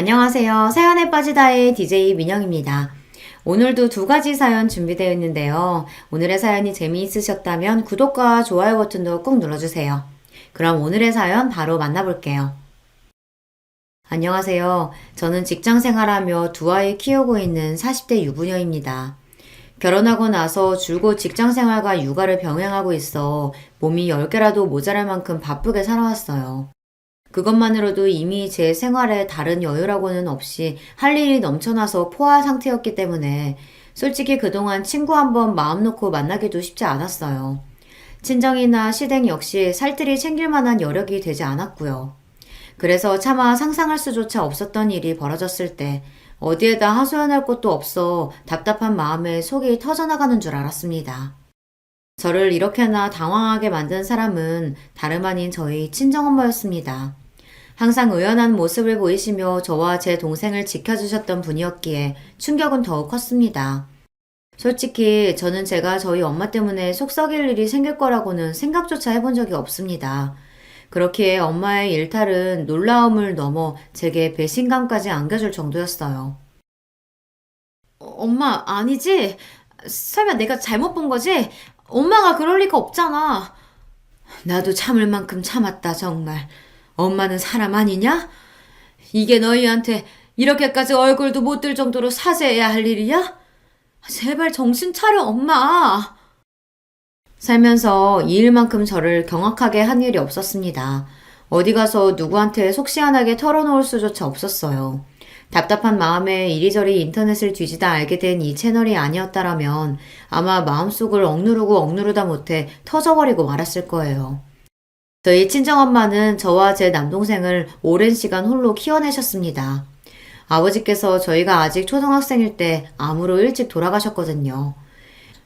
안녕하세요. 사연에 빠지다의 DJ 민영입니다. 오늘도 두 가지 사연 준비되어 있는데요. 오늘의 사연이 재미있으셨다면 구독과 좋아요 버튼도 꾹 눌러주세요. 그럼 오늘의 사연 바로 만나볼게요. 안녕하세요. 저는 직장 생활하며 두 아이 키우고 있는 40대 유부녀입니다. 결혼하고 나서 줄곧 직장 생활과 육아를 병행하고 있어 몸이 10개라도 모자랄 만큼 바쁘게 살아왔어요. 그것만으로도 이미 제 생활에 다른 여유라고는 없이 할 일이 넘쳐나서 포화 상태였기 때문에 솔직히 그동안 친구 한번 마음 놓고 만나기도 쉽지 않았어요. 친정이나 시댁 역시 살뜰히 챙길 만한 여력이 되지 않았고요. 그래서 차마 상상할 수조차 없었던 일이 벌어졌을 때 어디에다 하소연할 곳도 없어 답답한 마음에 속이 터져나가는 줄 알았습니다. 저를 이렇게나 당황하게 만든 사람은 다름 아닌 저희 친정엄마였습니다. 항상 의연한 모습을 보이시며 저와 제 동생을 지켜주셨던 분이었기에 충격은 더욱 컸습니다. 솔직히 저는 제가 저희 엄마 때문에 속 썩일 일이 생길 거라고는 생각조차 해본 적이 없습니다. 그렇기에 엄마의 일탈은 놀라움을 넘어 제게 배신감까지 안겨줄 정도였어요. 엄마, 아니지? 설마 내가 잘못 본 거지? 엄마가 그럴 리가 없잖아. 나도 참을 만큼 참았다, 정말. 엄마는 사람 아니냐? 이게 너희한테 이렇게까지 얼굴도 못 들 정도로 사죄해야 할 일이야? 제발 정신 차려, 엄마. 살면서 이 일만큼 저를 경악하게 한 일이 없었습니다. 어디 가서 누구한테 속 시원하게 털어놓을 수조차 없었어요. 답답한 마음에 이리저리 인터넷을 뒤지다 알게 된 이 채널이 아니었다라면 아마 마음속을 억누르고 억누르다 못해 터져버리고 말았을 거예요. 저희 친정엄마는 저와 제 남동생을 오랜 시간 홀로 키워내셨습니다. 아버지께서 저희가 아직 초등학생일 때 암으로 일찍 돌아가셨거든요.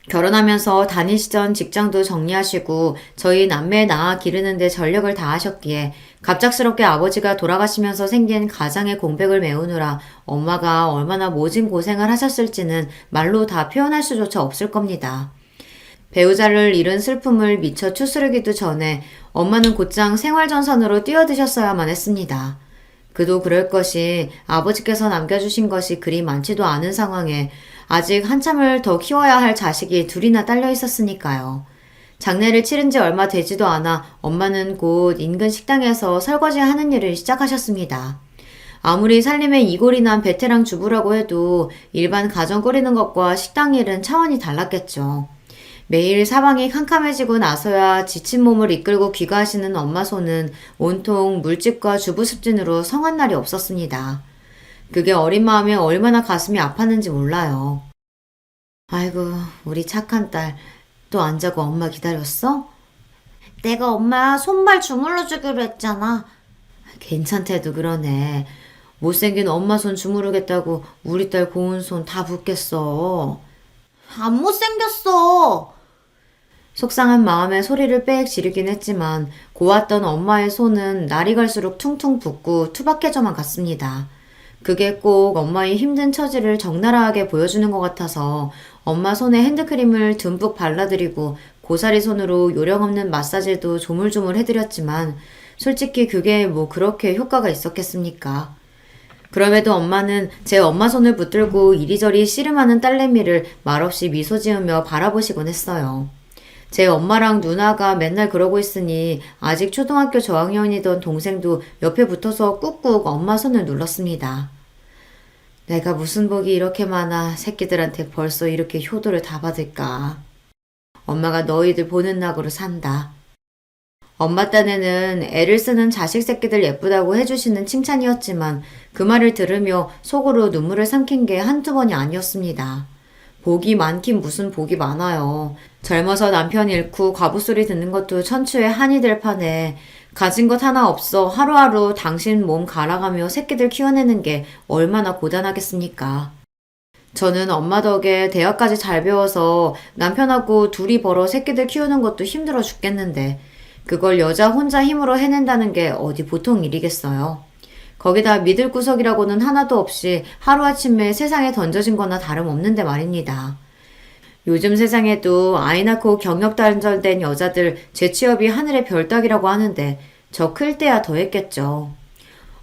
결혼하면서 다니시던 직장도 정리하시고 저희 남매 낳아 기르는데 전력을 다하셨기에 갑작스럽게 아버지가 돌아가시면서 생긴 가장의 공백을 메우느라 엄마가 얼마나 모진 고생을 하셨을지는 말로 다 표현할 수조차 없을 겁니다. 배우자를 잃은 슬픔을 미처 추스르기도 전에 엄마는 곧장 생활전선으로 뛰어드셨어야만 했습니다. 그도 그럴 것이 아버지께서 남겨주신 것이 그리 많지도 않은 상황에 아직 한참을 더 키워야 할 자식이 둘이나 딸려 있었으니까요. 장례를 치른 지 얼마 되지도 않아 엄마는 곧 인근 식당에서 설거지 하는 일을 시작하셨습니다. 아무리 살림에 이골이 난 베테랑 주부라고 해도 일반 가정 꾸리는 것과 식당 일은 차원이 달랐겠죠. 매일 사방이 캄캄해지고 나서야 지친 몸을 이끌고 귀가하시는 엄마 손은 온통 물집과 주부 습진으로 성한 날이 없었습니다. 그게 어린 마음에 얼마나 가슴이 아팠는지 몰라요. 아이고, 우리 착한 딸. 또 안 자고 엄마 기다렸어? 내가 엄마 손발 주물러 주기로 했잖아. 괜찮대도 그러네. 못생긴 엄마 손 주무르겠다고 우리 딸 고운 손 다 붓겠어. 안 못생겼어. 속상한 마음에 소리를 빽 지르긴 했지만 고왔던 엄마의 손은 날이 갈수록 퉁퉁 붓고 투박해져만 갔습니다. 그게 꼭 엄마의 힘든 처지를 적나라하게 보여주는 것 같아서 엄마 손에 핸드크림을 듬뿍 발라드리고 고사리 손으로 요령없는 마사지도 조물조물 해드렸지만 솔직히 그게 뭐 그렇게 효과가 있었겠습니까? 그럼에도 엄마는 제 엄마 손을 붙들고 이리저리 씨름하는 딸내미를 말없이 미소 지으며 바라보시곤 했어요. 제 엄마랑 누나가 맨날 그러고 있으니 아직 초등학교 저학년이던 동생도 옆에 붙어서 꾹꾹 엄마 손을 눌렀습니다. 내가 무슨 복이 이렇게 많아 새끼들한테 벌써 이렇게 효도를 다 받을까. 엄마가 너희들 보는 낙으로 산다. 엄마 딴에는 애를 쓰는 자식 새끼들 예쁘다고 해주시는 칭찬이었지만 그 말을 들으며 속으로 눈물을 삼킨 게 한두 번이 아니었습니다. 복이 많긴 무슨 복이 많아요. 젊어서 남편 잃고 과부소리 듣는 것도 천추의 한이 될 판에 가진 것 하나 없어 하루하루 당신 몸 갈아가며 새끼들 키워내는 게 얼마나 고단하겠습니까? 저는 엄마 덕에 대학까지 잘 배워서 남편하고 둘이 벌어 새끼들 키우는 것도 힘들어 죽겠는데 그걸 여자 혼자 힘으로 해낸다는 게 어디 보통 일이겠어요. 거기다 믿을 구석이라고는 하나도 없이 하루아침에 세상에 던져진 거나 다름없는데 말입니다. 요즘 세상에도 아이 낳고 경력 단절된 여자들 재취업이 하늘의 별 따기라고 하는데 저 클 때야 더 했겠죠.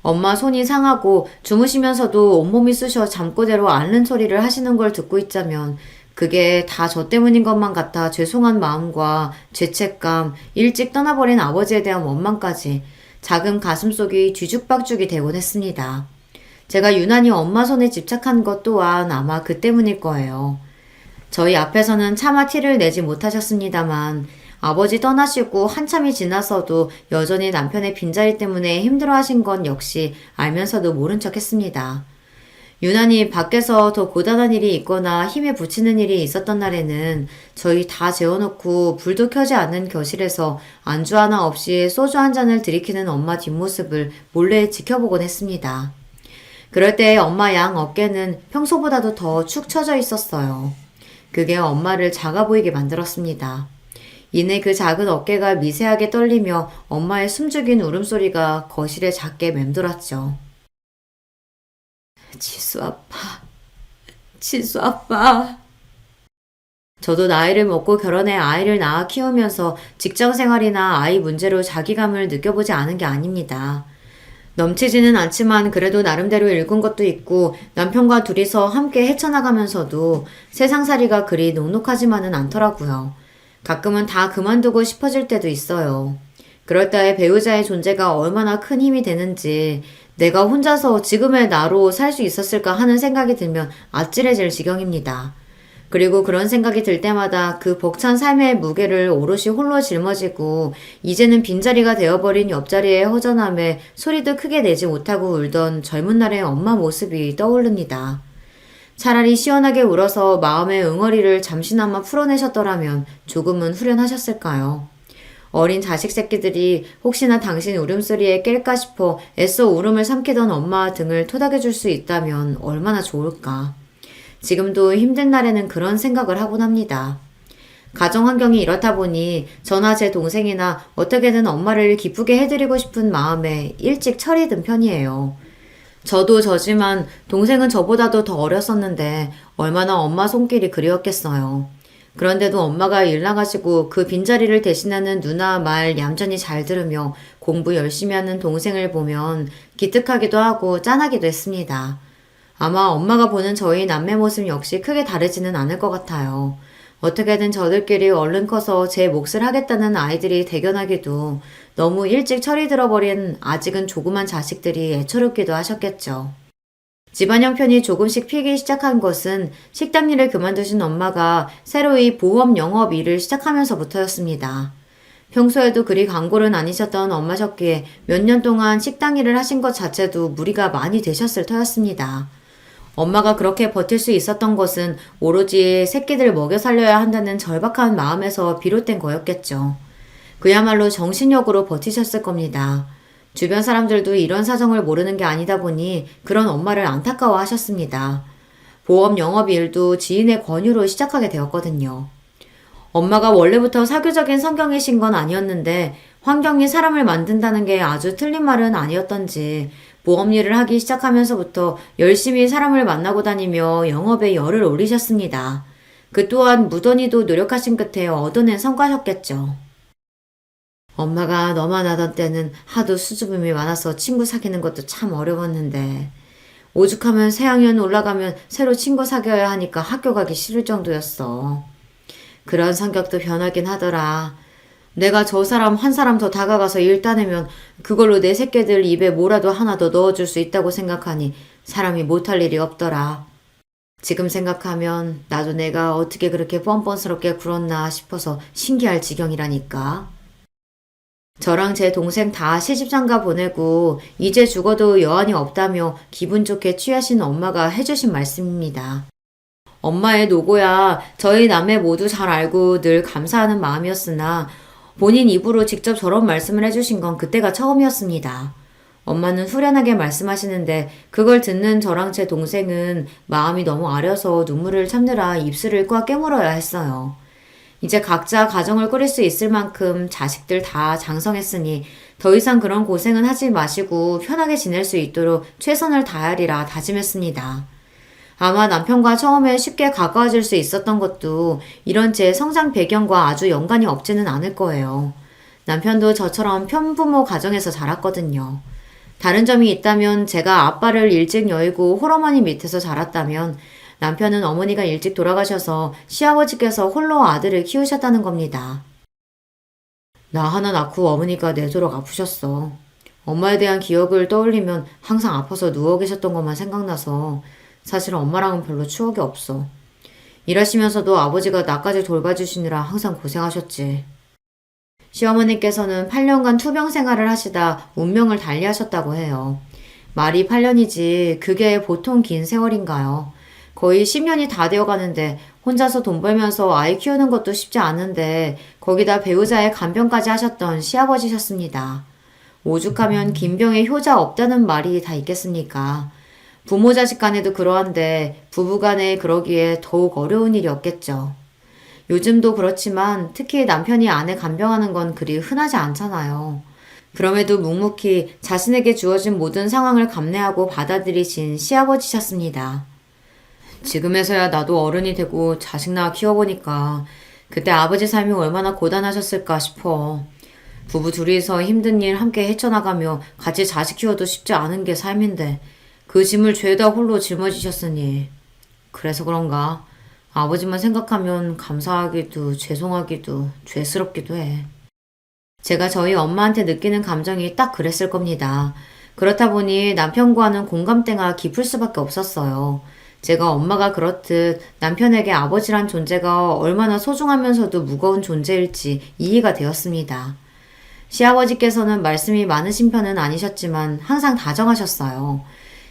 엄마 손이 상하고 주무시면서도 온몸이 쑤셔 잠꼬대로 앓는 소리를 하시는 걸 듣고 있자면 그게 다 저 때문인 것만 같아 죄송한 마음과 죄책감, 일찍 떠나버린 아버지에 대한 원망까지 작은 가슴속이 뒤죽박죽이 되곤 했습니다. 제가 유난히 엄마 손에 집착한 것 또한 아마 그 때문일 거예요. 저희 앞에서는 차마 티를 내지 못하셨습니다만 아버지 떠나시고 한참이 지나서도 여전히 남편의 빈자리 때문에 힘들어하신 건 역시 알면서도 모른 척 했습니다. 유난히 밖에서 더 고단한 일이 있거나 힘에 부치는 일이 있었던 날에는 저희 다 재워놓고 불도 켜지 않는 교실에서 안주 하나 없이 소주 한 잔을 들이키는 엄마 뒷모습을 몰래 지켜보곤 했습니다. 그럴 때 엄마 양 어깨는 평소보다도 더 축 처져 있었어요. 그게 엄마를 작아 보이게 만들었습니다. 이내 그 작은 어깨가 미세하게 떨리며 엄마의 숨죽인 울음소리가 거실에 작게 맴돌았죠. 지수 아빠, 지수 아빠. 저도 나이를 먹고 결혼해 아이를 낳아 키우면서 직장 생활이나 아이 문제로 자기감을 느껴보지 않은 게 아닙니다. 넘치지는 않지만 그래도 나름대로 읽은 것도 있고 남편과 둘이서 함께 헤쳐나가면서도 세상살이가 그리 녹록하지만은 않더라고요. 가끔은 다 그만두고 싶어질 때도 있어요. 그럴 때 배우자의 존재가 얼마나 큰 힘이 되는지 내가 혼자서 지금의 나로 살 수 있었을까 하는 생각이 들면 아찔해질 지경입니다. 그리고 그런 생각이 들 때마다 그 벅찬 삶의 무게를 오롯이 홀로 짊어지고 이제는 빈자리가 되어버린 옆자리의 허전함에 소리도 크게 내지 못하고 울던 젊은 날의 엄마 모습이 떠오릅니다. 차라리 시원하게 울어서 마음의 응어리를 잠시나마 풀어내셨더라면 조금은 후련하셨을까요? 어린 자식 새끼들이 혹시나 당신 울음소리에 깰까 싶어 애써 울음을 삼키던 엄마 등을 토닥여줄 수 있다면 얼마나 좋을까. 지금도 힘든 날에는 그런 생각을 하곤 합니다. 가정 환경이 이렇다 보니 저나 제 동생이나 어떻게든 엄마를 기쁘게 해드리고 싶은 마음에 일찍 철이 든 편이에요. 저도 저지만 동생은 저보다도 더 어렸었는데 얼마나 엄마 손길이 그리웠겠어요. 그런데도 엄마가 일 나가시고 그 빈자리를 대신하는 누나 말 얌전히 잘 들으며 공부 열심히 하는 동생을 보면 기특하기도 하고 짠하기도 했습니다. 아마 엄마가 보는 저희 남매 모습 역시 크게 다르지는 않을 것 같아요. 어떻게든 저들끼리 얼른 커서 제 몫을 하겠다는 아이들이 대견하기도 너무 일찍 철이 들어버린 아직은 조그만 자식들이 애처롭기도 하셨겠죠. 집안 형편이 조금씩 피기 시작한 것은 식당 일을 그만두신 엄마가 새로이 보험 영업 일을 시작하면서부터였습니다. 평소에도 그리 강골은 아니셨던 엄마셨기에 몇 년 동안 식당 일을 하신 것 자체도 무리가 많이 되셨을 터였습니다. 엄마가 그렇게 버틸 수 있었던 것은 오로지 새끼들 먹여 살려야 한다는 절박한 마음에서 비롯된 거였겠죠. 그야말로 정신력으로 버티셨을 겁니다. 주변 사람들도 이런 사정을 모르는 게 아니다 보니 그런 엄마를 안타까워 하셨습니다. 보험 영업 일도 지인의 권유로 시작하게 되었거든요. 엄마가 원래부터 사교적인 성격이신 건 아니었는데 환경이 사람을 만든다는 게 아주 틀린 말은 아니었던지 보험 일을 하기 시작하면서부터 열심히 사람을 만나고 다니며 영업에 열을 올리셨습니다. 그 또한 무던히도 노력하신 끝에 얻어낸 성과셨겠죠. 엄마가 너만 하던 때는 하도 수줍음이 많아서 친구 사귀는 것도 참 어려웠는데 오죽하면 새학년 올라가면 새로 친구 사귀어야 하니까 학교 가기 싫을 정도였어. 그런 성격도 변하긴 하더라. 내가 저 사람 한 사람 더 다가가서 일 따내면 그걸로 내 새끼들 입에 뭐라도 하나 더 넣어줄 수 있다고 생각하니 사람이 못할 일이 없더라. 지금 생각하면 나도 내가 어떻게 그렇게 뻔뻔스럽게 굴었나 싶어서 신기할 지경이라니까. 저랑 제 동생 다 시집장가 보내고 이제 죽어도 여한이 없다며 기분 좋게 취하신 엄마가 해주신 말씀입니다. 엄마의 노고야 저희 남매 모두 잘 알고 늘 감사하는 마음이었으나 본인 입으로 직접 저런 말씀을 해주신 건 그때가 처음이었습니다. 엄마는 후련하게 말씀하시는데 그걸 듣는 저랑 제 동생은 마음이 너무 아려서 눈물을 참느라 입술을 꽉 깨물어야 했어요. 이제 각자 가정을 꾸릴 수 있을 만큼 자식들 다 장성했으니 더 이상 그런 고생은 하지 마시고 편하게 지낼 수 있도록 최선을 다하리라 다짐했습니다. 아마 남편과 처음에 쉽게 가까워질 수 있었던 것도 이런 제 성장 배경과 아주 연관이 없지는 않을 거예요. 남편도 저처럼 편부모 가정에서 자랐거든요. 다른 점이 있다면 제가 아빠를 일찍 여의고 홀어머니 밑에서 자랐다면 남편은 어머니가 일찍 돌아가셔서 시아버지께서 홀로 아들을 키우셨다는 겁니다. 나 하나 낳고 어머니가 내도록 아프셨어. 엄마에 대한 기억을 떠올리면 항상 아파서 누워 계셨던 것만 생각나서 사실 엄마랑은 별로 추억이 없어. 일하시면서도 아버지가 나까지 돌봐주시느라 항상 고생하셨지. 시어머니께서는 8년간 투병 생활을 하시다 운명을 달리하셨다고 해요. 말이 8년이지 그게 보통 긴 세월인가요? 거의 10년이 다 되어 가는데 혼자서 돈 벌면서 아이 키우는 것도 쉽지 않은데 거기다 배우자의 간병까지 하셨던 시아버지셨습니다. 오죽하면 긴 병에 효자 없다는 말이 다 있겠습니까? 부모 자식 간에도 그러한데 부부 간에 그러기에 더욱 어려운 일이 없겠죠. 요즘도 그렇지만 특히 남편이 아내 간병하는 건 그리 흔하지 않잖아요. 그럼에도 묵묵히 자신에게 주어진 모든 상황을 감내하고 받아들이신 시아버지셨습니다. 지금에서야 나도 어른이 되고 자식 낳아 키워보니까 그때 아버지 삶이 얼마나 고단하셨을까 싶어. 부부 둘이서 힘든 일 함께 헤쳐나가며 같이 자식 키워도 쉽지 않은 게 삶인데 그 짐을 죄다 홀로 짊어지셨으니 그래서 그런가 아버지만 생각하면 감사하기도 죄송하기도 죄스럽기도 해. 제가 저희 엄마한테 느끼는 감정이 딱 그랬을 겁니다. 그렇다 보니 남편과는 공감대가 깊을 수밖에 없었어요. 제가 엄마가 그렇듯 남편에게 아버지란 존재가 얼마나 소중하면서도 무거운 존재일지 이해가 되었습니다. 시아버지께서는 말씀이 많으신 편은 아니셨지만 항상 다정하셨어요.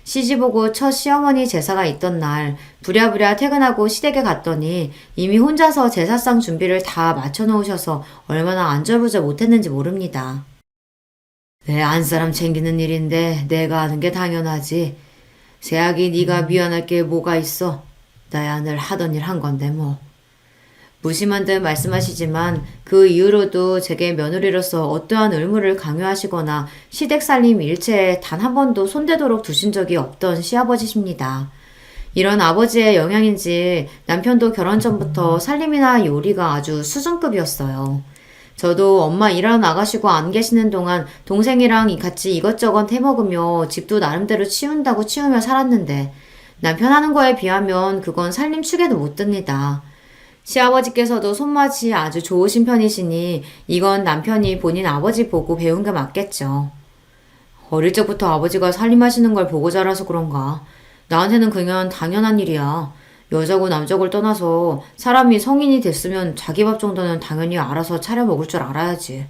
시집오고 첫 시어머니 제사가 있던 날 부랴부랴 퇴근하고 시댁에 갔더니 이미 혼자서 제사상 준비를 다 맞춰놓으셔서 얼마나 안절부절 못했는지 모릅니다. 내 안사람 챙기는 일인데 내가 하는 게 당연하지. 새아기 네가 미안할 게 뭐가 있어. 나야 늘 하던 일 한 건데 뭐. 무심한 듯 말씀하시지만 그 이후로도 제게 며느리로서 어떠한 의무를 강요하시거나 시댁 살림 일체에 단 한 번도 손대도록 두신 적이 없던 시아버지십니다. 이런 아버지의 영향인지 남편도 결혼 전부터 살림이나 요리가 아주 수준급이었어요. 저도 엄마 일하러 나가시고 안 계시는 동안 동생이랑 같이 이것저것 해먹으며 집도 나름대로 치운다고 치우며 살았는데 남편 하는 거에 비하면 그건 살림 축에도 못 듭니다. 시아버지께서도 손맛이 아주 좋으신 편이시니 이건 남편이 본인 아버지 보고 배운 게 맞겠죠. 어릴 적부터 아버지가 살림하시는 걸 보고 자라서 그런가. 나한테는 그냥 당연한 일이야. 여자고 남자고를 떠나서 사람이 성인이 됐으면 자기 밥 정도는 당연히 알아서 차려 먹을 줄 알아야지.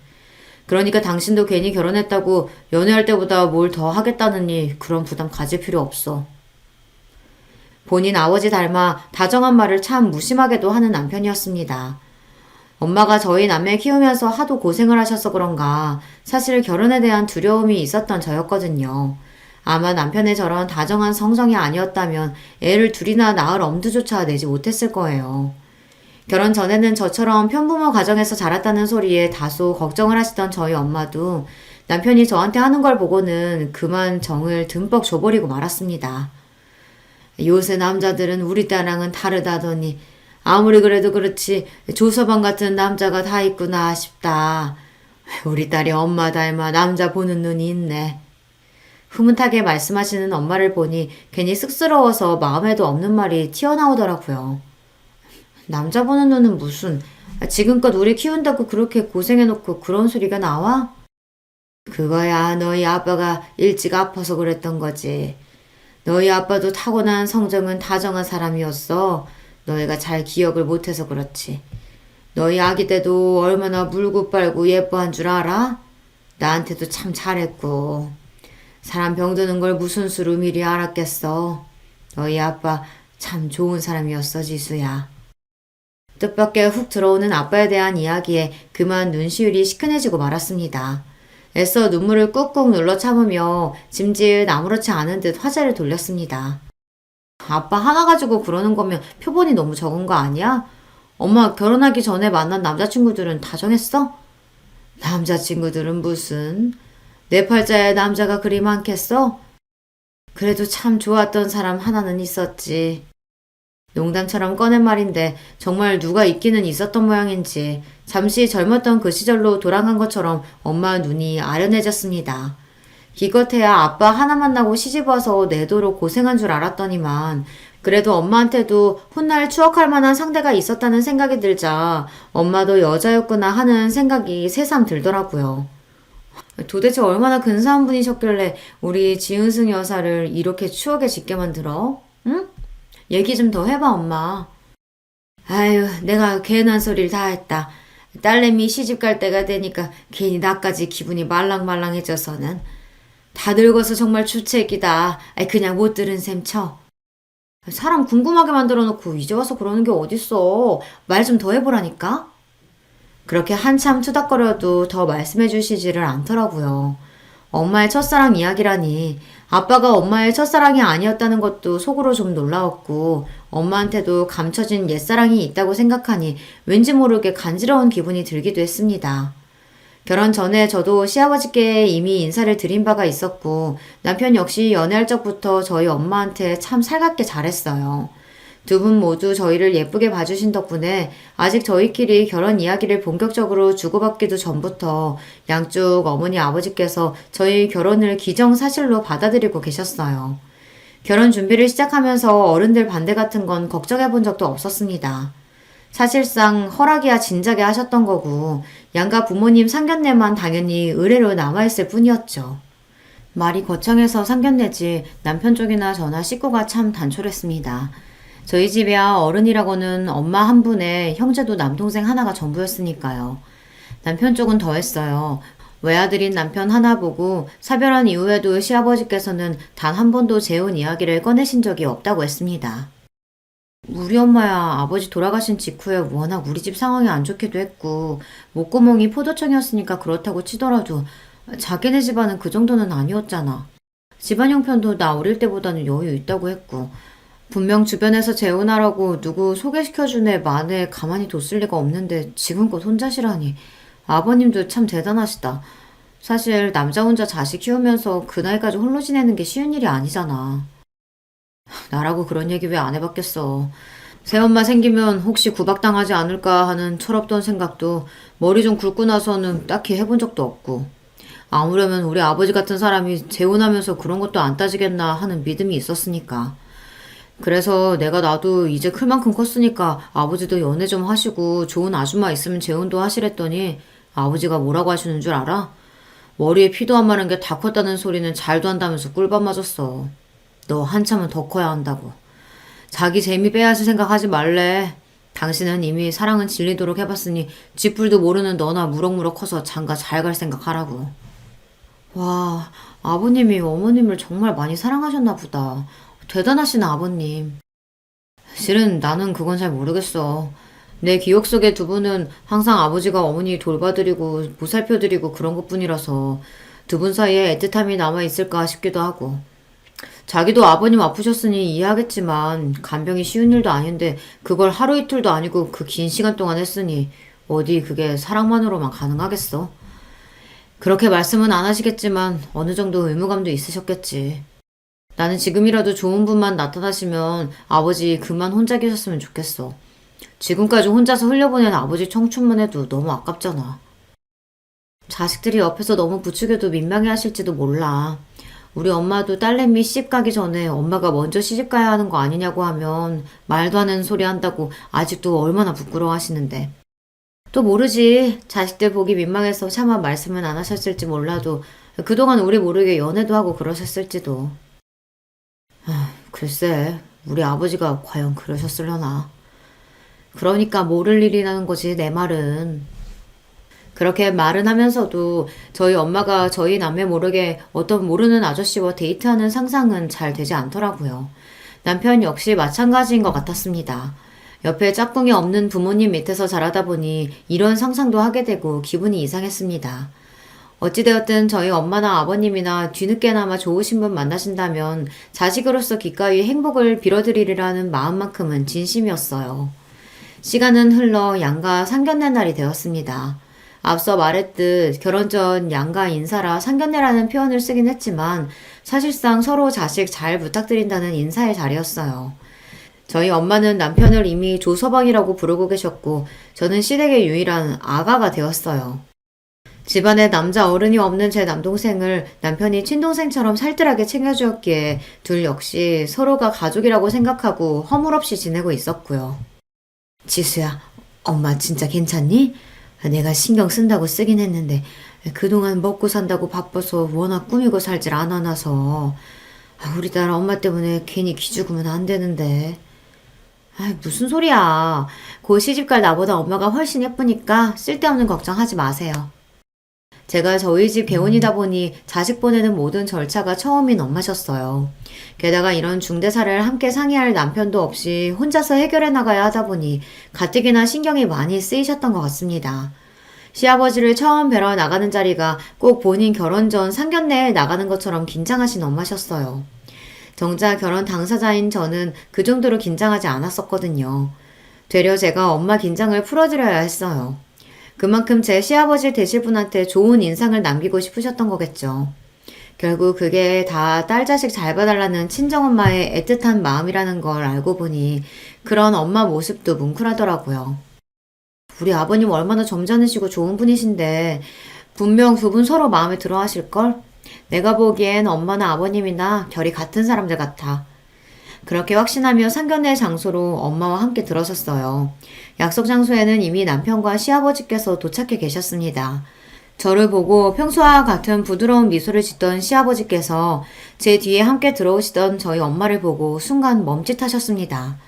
그러니까 당신도 괜히 결혼했다고 연애할 때보다 뭘 더 하겠다느니 그런 부담 가질 필요 없어. 본인 아버지 닮아 다정한 말을 참 무심하게도 하는 남편이었습니다. 엄마가 저희 남매 키우면서 하도 고생을 하셔서 그런가 사실 결혼에 대한 두려움이 있었던 저였거든요. 아마 남편의 저런 다정한 성정이 아니었다면 애를 둘이나 낳을 엄두조차 내지 못했을 거예요. 결혼 전에는 저처럼 편부모 가정에서 자랐다는 소리에 다소 걱정을 하시던 저희 엄마도 남편이 저한테 하는 걸 보고는 그만 정을 듬뿍 줘버리고 말았습니다. 요새 남자들은 우리 딸랑은 다르다더니 아무리 그래도 그렇지 조서방 같은 남자가 다 있구나 싶다. 우리 딸이 엄마 닮아 남자 보는 눈이 있네. 흐뭇하게 말씀하시는 엄마를 보니 괜히 쑥스러워서 마음에도 없는 말이 튀어나오더라고요. 남자 보는 눈은 무슨, 지금껏 우리 키운다고 그렇게 고생해놓고 그런 소리가 나와? 그거야 너희 아빠가 일찍 아파서 그랬던 거지. 너희 아빠도 타고난 성정은 다정한 사람이었어. 너희가 잘 기억을 못해서 그렇지. 너희 아기 때도 얼마나 물고 빨고 예뻐한 줄 알아? 나한테도 참 잘했고. 사람 병드는 걸 무슨 수로 미리 알았겠어. 너희 아빠 참 좋은 사람이었어, 지수야. 뜻밖의 훅 들어오는 아빠에 대한 이야기에 그만 눈시울이 시큰해지고 말았습니다. 애써 눈물을 꾹꾹 눌러 참으며 짐짓 아무렇지 않은 듯 화제를 돌렸습니다. 아빠 하나 가지고 그러는 거면 표본이 너무 적은 거 아니야? 엄마 결혼하기 전에 만난 남자친구들은 다 정했어? 남자친구들은 무슨... 내 팔자에 남자가 그리 많겠어? 그래도 참 좋았던 사람 하나는 있었지. 농담처럼 꺼낸 말인데 정말 누가 있기는 있었던 모양인지 잠시 젊었던 그 시절로 돌아간 것처럼 엄마 눈이 아련해졌습니다. 기껏해야 아빠 하나 만나고 시집 와서 내도록 고생한 줄 알았더니만 그래도 엄마한테도 훗날 추억할 만한 상대가 있었다는 생각이 들자 엄마도 여자였구나 하는 생각이 새삼 들더라고요. 도대체 얼마나 근사한 분이셨길래 우리 지은승 여사를 이렇게 추억에 짓게 만들어? 응? 얘기 좀 더 해봐, 엄마. 아유, 내가 괜한 소리를 다 했다. 딸내미 시집 갈 때가 되니까 괜히 나까지 기분이 말랑말랑해져서는. 다 늙어서 정말 주책이다. 그냥 못 들은 셈 쳐. 사람 궁금하게 만들어 놓고 이제 와서 그러는 게 어딨어. 말 좀 더 해보라니까? 그렇게 한참 투닥거려도 더 말씀해 주시지를 않더라고요. 엄마의 첫사랑 이야기라니 아빠가 엄마의 첫사랑이 아니었다는 것도 속으로 좀 놀라웠고 엄마한테도 감춰진 옛사랑이 있다고 생각하니 왠지 모르게 간지러운 기분이 들기도 했습니다. 결혼 전에 저도 시아버지께 이미 인사를 드린 바가 있었고 남편 역시 연애할 적부터 저희 엄마한테 참 살갑게 잘했어요. 두 분 모두 저희를 예쁘게 봐주신 덕분에 아직 저희끼리 결혼 이야기를 본격적으로 주고받기도 전부터 양쪽 어머니 아버지께서 저희 결혼을 기정사실로 받아들이고 계셨어요. 결혼 준비를 시작하면서 어른들 반대 같은 건 걱정해 본 적도 없었습니다. 사실상 허락이야 진작에 하셨던 거고 양가 부모님 상견례만 당연히 의례로 남아있을 뿐이었죠. 말이 거창해서 상견례지 남편 쪽이나 저나 식구가 참 단촐했습니다. 저희 집이야 어른이라고는 엄마 한 분에 형제도 남동생 하나가 전부였으니까요. 남편 쪽은 더했어요. 외아들인 남편 하나 보고 사별한 이후에도 시아버지께서는 단 한 번도 재혼 이야기를 꺼내신 적이 없다고 했습니다. 우리 엄마야 아버지 돌아가신 직후에 워낙 우리 집 상황이 안 좋기도 했고 목구멍이 포도청이었으니까 그렇다고 치더라도 자기네 집안은 그 정도는 아니었잖아. 집안 형편도 나 어릴 때보다는 여유 있다고 했고 분명 주변에서 재혼하라고 누구 소개시켜준 애 만에 가만히 뒀을 리가 없는데 지금껏 혼자시라니. 아버님도 참 대단하시다. 사실 남자 혼자 자식 키우면서 그 나이까지 홀로 지내는 게 쉬운 일이 아니잖아. 나라고 그런 얘기 왜 안 해봤겠어. 새엄마 생기면 혹시 구박당하지 않을까 하는 철없던 생각도 머리 좀 굵고 나서는 딱히 해본 적도 없고. 아무려면 우리 아버지 같은 사람이 재혼하면서 그런 것도 안 따지겠나 하는 믿음이 있었으니까. 그래서 내가 나도 이제 클 만큼 컸으니까 아버지도 연애 좀 하시고 좋은 아줌마 있으면 재혼도 하시랬더니 아버지가 뭐라고 하시는 줄 알아? 머리에 피도 안 마른 게 다 컸다는 소리는 잘도 한다면서 꿀밤 맞았어. 너 한참은 더 커야 한다고. 자기 재미 빼앗을 생각하지 말래. 당신은 이미 사랑은 질리도록 해봤으니 쥐뿔도 모르는 너나 무럭무럭 커서 장가 잘 갈 생각하라고. 와, 아버님이 어머님을 정말 많이 사랑하셨나 보다. 대단하신 아버님. 실은 나는 그건 잘 모르겠어. 내 기억 속의 두 분은 항상 아버지가 어머니 돌봐드리고 보살펴드리고 그런 것뿐이라서 두 분 사이에 애틋함이 남아있을까 싶기도 하고. 자기도 아버님 아프셨으니 이해하겠지만 간병이 쉬운 일도 아닌데 그걸 하루 이틀도 아니고 그 긴 시간 동안 했으니 어디 그게 사랑만으로만 가능하겠어? 그렇게 말씀은 안 하시겠지만 어느 정도 의무감도 있으셨겠지. 나는 지금이라도 좋은 분만 나타나시면 아버지 그만 혼자 계셨으면 좋겠어. 지금까지 혼자서 흘려보낸 아버지 청춘만 해도 너무 아깝잖아. 자식들이 옆에서 너무 부추겨도 민망해 하실지도 몰라. 우리 엄마도 딸내미 시집 가기 전에 엄마가 먼저 시집 가야 하는 거 아니냐고 하면 말도 안 하는 소리 한다고 아직도 얼마나 부끄러워 하시는데. 또 모르지. 자식들 보기 민망해서 차마 말씀은 안 하셨을지 몰라도 그동안 우리 모르게 연애도 하고 그러셨을지도. 글쎄, 우리 아버지가 과연 그러셨으려나. 그러니까 모를 일이라는 거지, 내 말은. 그렇게 말은 하면서도 저희 엄마가 저희 남매 모르게 어떤 모르는 아저씨와 데이트하는 상상은 잘 되지 않더라고요. 남편 역시 마찬가지인 것 같았습니다. 옆에 짝꿍이 없는 부모님 밑에서 자라다 보니 이런 상상도 하게 되고 기분이 이상했습니다. 어찌되었든 저희 엄마나 아버님이나 뒤늦게나마 좋으신 분 만나신다면 자식으로서 기꺼이 행복을 빌어드리리라는 마음만큼은 진심이었어요. 시간은 흘러 양가 상견례 날이 되었습니다. 앞서 말했듯 결혼 전 양가 인사라 상견례라는 표현을 쓰긴 했지만 사실상 서로 자식 잘 부탁드린다는 인사의 자리였어요. 저희 엄마는 남편을 이미 조서방이라고 부르고 계셨고 저는 시댁의 유일한 아가가 되었어요. 집안에 남자 어른이 없는 제 남동생을 남편이 친동생처럼 살뜰하게 챙겨주었기에 둘 역시 서로가 가족이라고 생각하고 허물없이 지내고 있었고요. 지수야, 엄마 진짜 괜찮니? 내가 신경 쓴다고 쓰긴 했는데 그동안 먹고 산다고 바빠서 워낙 꾸미고 살질 않아놔서 우리 딸 엄마 때문에 괜히 기죽으면 안 되는데. 무슨 소리야. 곧 시집갈 나보다 엄마가 훨씬 예쁘니까 쓸데없는 걱정하지 마세요. 제가 저희 집 개혼이다 보니 자식 보내는 모든 절차가 처음인 엄마셨어요. 게다가 이런 중대사를 함께 상의할 남편도 없이 혼자서 해결해 나가야 하다 보니 가뜩이나 신경이 많이 쓰이셨던 것 같습니다. 시아버지를 처음 뵈러 나가는 자리가 꼭 본인 결혼 전 상견례에 나가는 것처럼 긴장하신 엄마셨어요. 정작 결혼 당사자인 저는 그 정도로 긴장하지 않았었거든요. 되려 제가 엄마 긴장을 풀어드려야 했어요. 그만큼 제 시아버지 되실 분한테 좋은 인상을 남기고 싶으셨던 거겠죠. 결국 그게 다 딸 자식 잘 봐달라는 친정엄마의 애틋한 마음이라는 걸 알고 보니 그런 엄마 모습도 뭉클하더라고요. 우리 아버님 얼마나 점잖으시고 좋은 분이신데 분명 두 분 서로 마음에 들어 하실걸? 내가 보기엔 엄마나 아버님이나 결이 같은 사람들 같아. 그렇게 확신하며 상견례 장소로 엄마와 함께 들어섰어요. 약속 장소에는 이미 남편과 시아버지께서 도착해 계셨습니다. 저를 보고 평소와 같은 부드러운 미소를 짓던 시아버지께서 제 뒤에 함께 들어오시던 저희 엄마를 보고 순간 멈칫하셨습니다.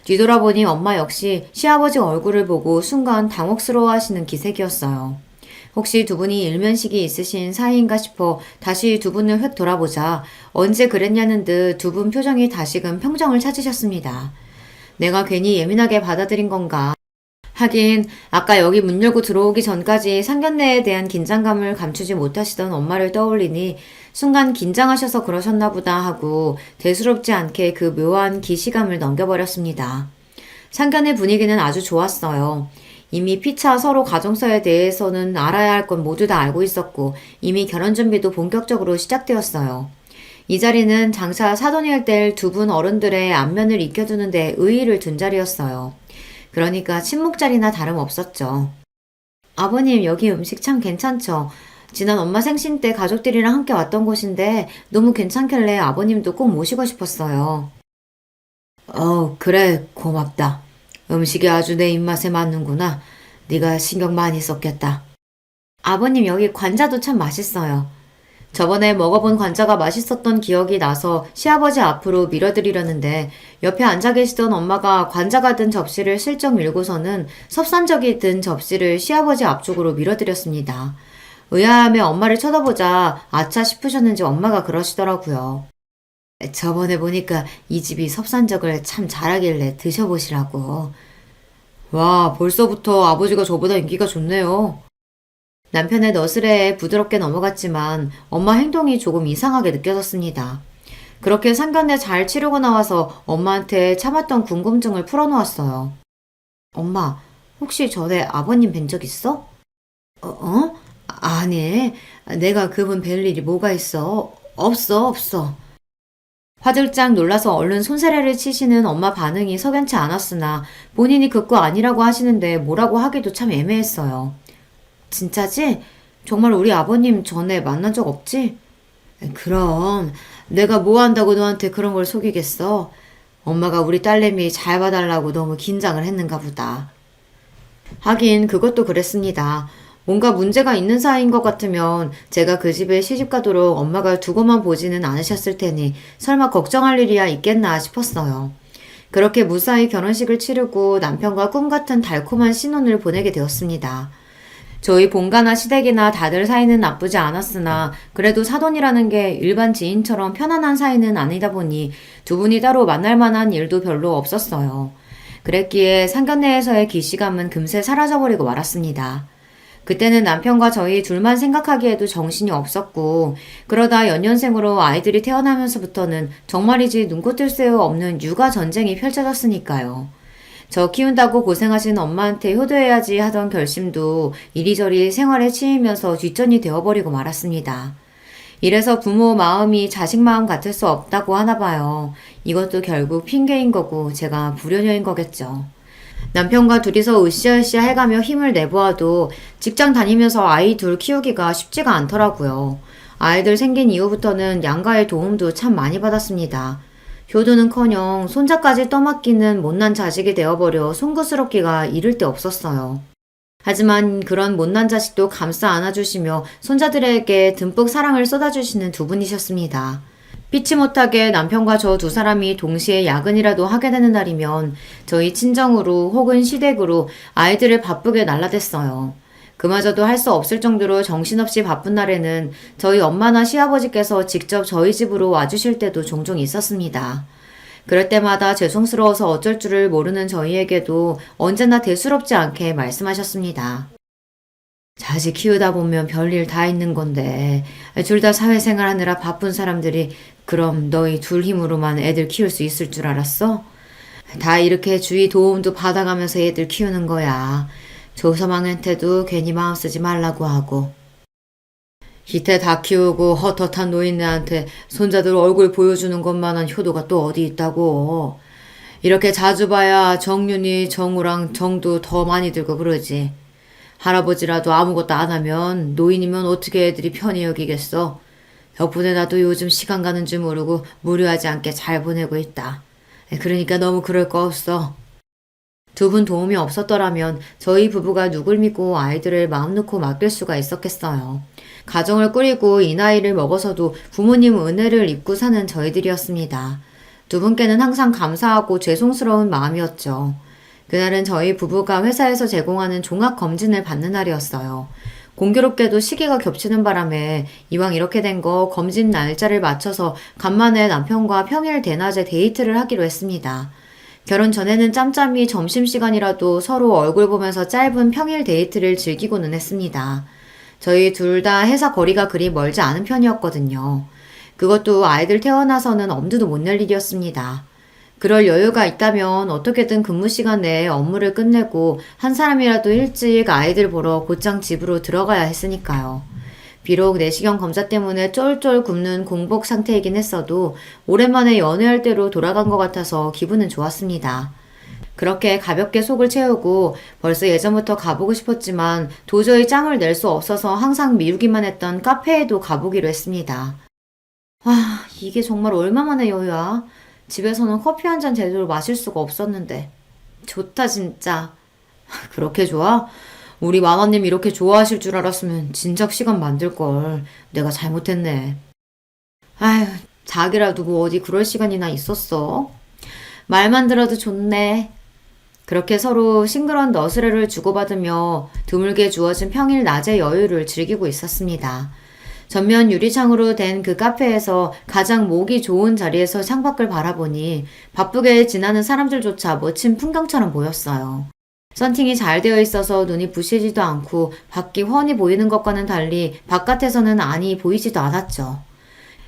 뒤돌아보니 엄마 역시 시아버지 얼굴을 보고 순간 당혹스러워 하시는 기색이었어요. 혹시 두 분이 일면식이 있으신 사이인가 싶어 다시 두 분을 휙 돌아보자 언제 그랬냐는 듯 두 분 표정이 다시금 평정을 찾으셨습니다. 내가 괜히 예민하게 받아들인 건가? 하긴 아까 여기 문 열고 들어오기 전까지 상견례에 대한 긴장감을 감추지 못하시던 엄마를 떠올리니 순간 긴장하셔서 그러셨나 보다 하고 대수롭지 않게 그 묘한 기시감을 넘겨버렸습니다. 상견례 분위기는 아주 좋았어요. 이미 피차 서로 가정사에 대해서는 알아야 할 건 모두 다 알고 있었고 이미 결혼 준비도 본격적으로 시작되었어요. 이 자리는 장차 사돈일 될 두 분 어른들의 안면을 익혀두는 데 의의를 둔 자리였어요. 그러니까 친목자리나 다름없었죠. 아버님 여기 음식 참 괜찮죠? 지난 엄마 생신 때 가족들이랑 함께 왔던 곳인데 너무 괜찮길래 아버님도 꼭 모시고 싶었어요. 그래 고맙다. 음식이 아주 내 입맛에 맞는구나. 네가 신경 많이 썼겠다. 아버님 여기 관자도 참 맛있어요. 저번에 먹어본 관자가 맛있었던 기억이 나서 시아버지 앞으로 밀어드리려는데 옆에 앉아 계시던 엄마가 관자가 든 접시를 슬쩍 밀고서는 섭산적이 든 접시를 시아버지 앞쪽으로 밀어드렸습니다. 의아함에 엄마를 쳐다보자 아차 싶으셨는지 엄마가 그러시더라고요. 저번에 보니까 이 집이 섭산적을 참 잘하길래 드셔보시라고. 와, 벌써부터 아버지가 저보다 인기가 좋네요. 남편의 너스레에 부드럽게 넘어갔지만 엄마 행동이 조금 이상하게 느껴졌습니다. 그렇게 상견례 잘 치르고 나와서 엄마한테 참았던 궁금증을 풀어놓았어요. 엄마, 혹시 전에 아버님 뵌 적 있어? 아니, 내가 그분 뵐 일이 뭐가 있어? 없어. 화들짝 놀라서 얼른 손사래를 치시는 엄마 반응이 석연치 않았으나 본인이 그거 아니라고 하시는데 뭐라고 하기도 참 애매했어요. 진짜지? 정말 우리 아버님 전에 만난 적 없지? 그럼 내가 뭐 한다고 너한테 그런 걸 속이겠어? 엄마가 우리 딸내미 잘 봐달라고 너무 긴장을 했는가 보다. 하긴 그것도 그랬습니다. 뭔가 문제가 있는 사이인 것 같으면 제가 그 집에 시집가도록 엄마가 두고만 보지는 않으셨을 테니 설마 걱정할 일이야 있겠나 싶었어요. 그렇게 무사히 결혼식을 치르고 남편과 꿈같은 달콤한 신혼을 보내게 되었습니다. 저희 본가나 시댁이나 다들 사이는 나쁘지 않았으나 그래도 사돈이라는 게 일반 지인처럼 편안한 사이는 아니다 보니 두 분이 따로 만날 만한 일도 별로 없었어요. 그랬기에 상견례에서의 기시감은 금세 사라져버리고 말았습니다. 그때는 남편과 저희 둘만 생각하기에도 정신이 없었고 그러다 연년생으로 아이들이 태어나면서부터는 정말이지 눈코 뜰 새 없는 육아 전쟁이 펼쳐졌으니까요. 저 키운다고 고생하신 엄마한테 효도해야지 하던 결심도 이리저리 생활에 치이면서 뒷전이 되어버리고 말았습니다. 이래서 부모 마음이 자식 마음 같을 수 없다고 하나 봐요. 이것도 결국 핑계인 거고 제가 불효녀인 거겠죠. 남편과 둘이서 으쌰으쌰 해가며 힘을 내보아도 직장 다니면서 아이 둘 키우기가 쉽지가 않더라고요. 아이들 생긴 이후부터는 양가의 도움도 참 많이 받았습니다. 효도는커녕 손자까지 떠맡기는 못난 자식이 되어버려 송구스럽기가 이를 데 없었어요. 하지만 그런 못난 자식도 감싸 안아주시며 손자들에게 듬뿍 사랑을 쏟아주시는 두 분이셨습니다. 피치 못하게 남편과 저 두 사람이 동시에 야근이라도 하게 되는 날이면 저희 친정으로 혹은 시댁으로 아이들을 바쁘게 날라댔어요. 그마저도 할 수 없을 정도로 정신없이 바쁜 날에는 저희 엄마나 시아버지께서 직접 저희 집으로 와주실 때도 종종 있었습니다. 그럴 때마다 죄송스러워서 어쩔 줄을 모르는 저희에게도 언제나 대수롭지 않게 말씀하셨습니다. 자식 키우다 보면 별일 다 있는 건데 둘 다 사회생활 하느라 바쁜 사람들이 그럼 너희 둘 힘으로만 애들 키울 수 있을 줄 알았어? 다 이렇게 주위 도움도 받아가면서 애들 키우는 거야. 조서방한테도 괜히 마음 쓰지 말라고 하고. 기태 다 키우고 헛헛한 노인네한테 손자들 얼굴 보여주는 것만한 효도가 또 어디 있다고. 이렇게 자주 봐야 정윤이, 정우랑 정도 더 많이 들고 그러지. 할아버지라도 아무것도 안 하면 노인이면 어떻게 애들이 편히 여기겠어. 덕분에 나도 요즘 시간 가는 줄 모르고 무료하지 않게 잘 보내고 있다. 그러니까 너무 그럴 거 없어. 두 분 도움이 없었더라면 저희 부부가 누굴 믿고 아이들을 마음 놓고 맡길 수가 있었겠어요. 가정을 꾸리고 이 나이를 먹어서도 부모님 은혜를 입고 사는 저희들이었습니다. 두 분께는 항상 감사하고 죄송스러운 마음이었죠. 그날은 저희 부부가 회사에서 제공하는 종합검진을 받는 날이었어요. 공교롭게도 시기가 겹치는 바람에 이왕 이렇게 된 거 검진 날짜를 맞춰서 간만에 남편과 평일 대낮에 데이트를 하기로 했습니다. 결혼 전에는 짬짬이 점심시간이라도 서로 얼굴 보면서 짧은 평일 데이트를 즐기고는 했습니다. 저희 둘 다 회사 거리가 그리 멀지 않은 편이었거든요. 그것도 아이들 태어나서는 엄두도 못 낼 일이었습니다. 그럴 여유가 있다면 어떻게든 근무 시간 내에 업무를 끝내고 한 사람이라도 일찍 아이들 보러 곧장 집으로 들어가야 했으니까요. 비록 내시경 검사 때문에 쫄쫄 굶는 공복 상태이긴 했어도 오랜만에 연애할 때로 돌아간 것 같아서 기분은 좋았습니다. 그렇게 가볍게 속을 채우고 벌써 예전부터 가보고 싶었지만 도저히 짬을 낼 수 없어서 항상 미루기만 했던 카페에도 가보기로 했습니다. 와, 이게 정말 얼마만의 여유야. 집에서는 커피 한 잔 제대로 마실 수가 없었는데. 좋다 진짜. 그렇게 좋아? 우리 마마님 이렇게 좋아하실 줄 알았으면 진작 시간 만들걸. 내가 잘못했네. 아휴, 자기라도 뭐 어디 그럴 시간이나 있었어? 말만 들어도 좋네. 그렇게 서로 싱그러운 너스레를 주고받으며 드물게 주어진 평일 낮의 여유를 즐기고 있었습니다. 전면 유리창으로 된 그 카페에서 가장 목이 좋은 자리에서 창밖을 바라보니 바쁘게 지나는 사람들조차 멋진 풍경처럼 보였어요. 선팅이 잘 되어 있어서 눈이 부시지도 않고 밖이 훤히 보이는 것과는 달리 바깥에서는 안이 보이지도 않았죠.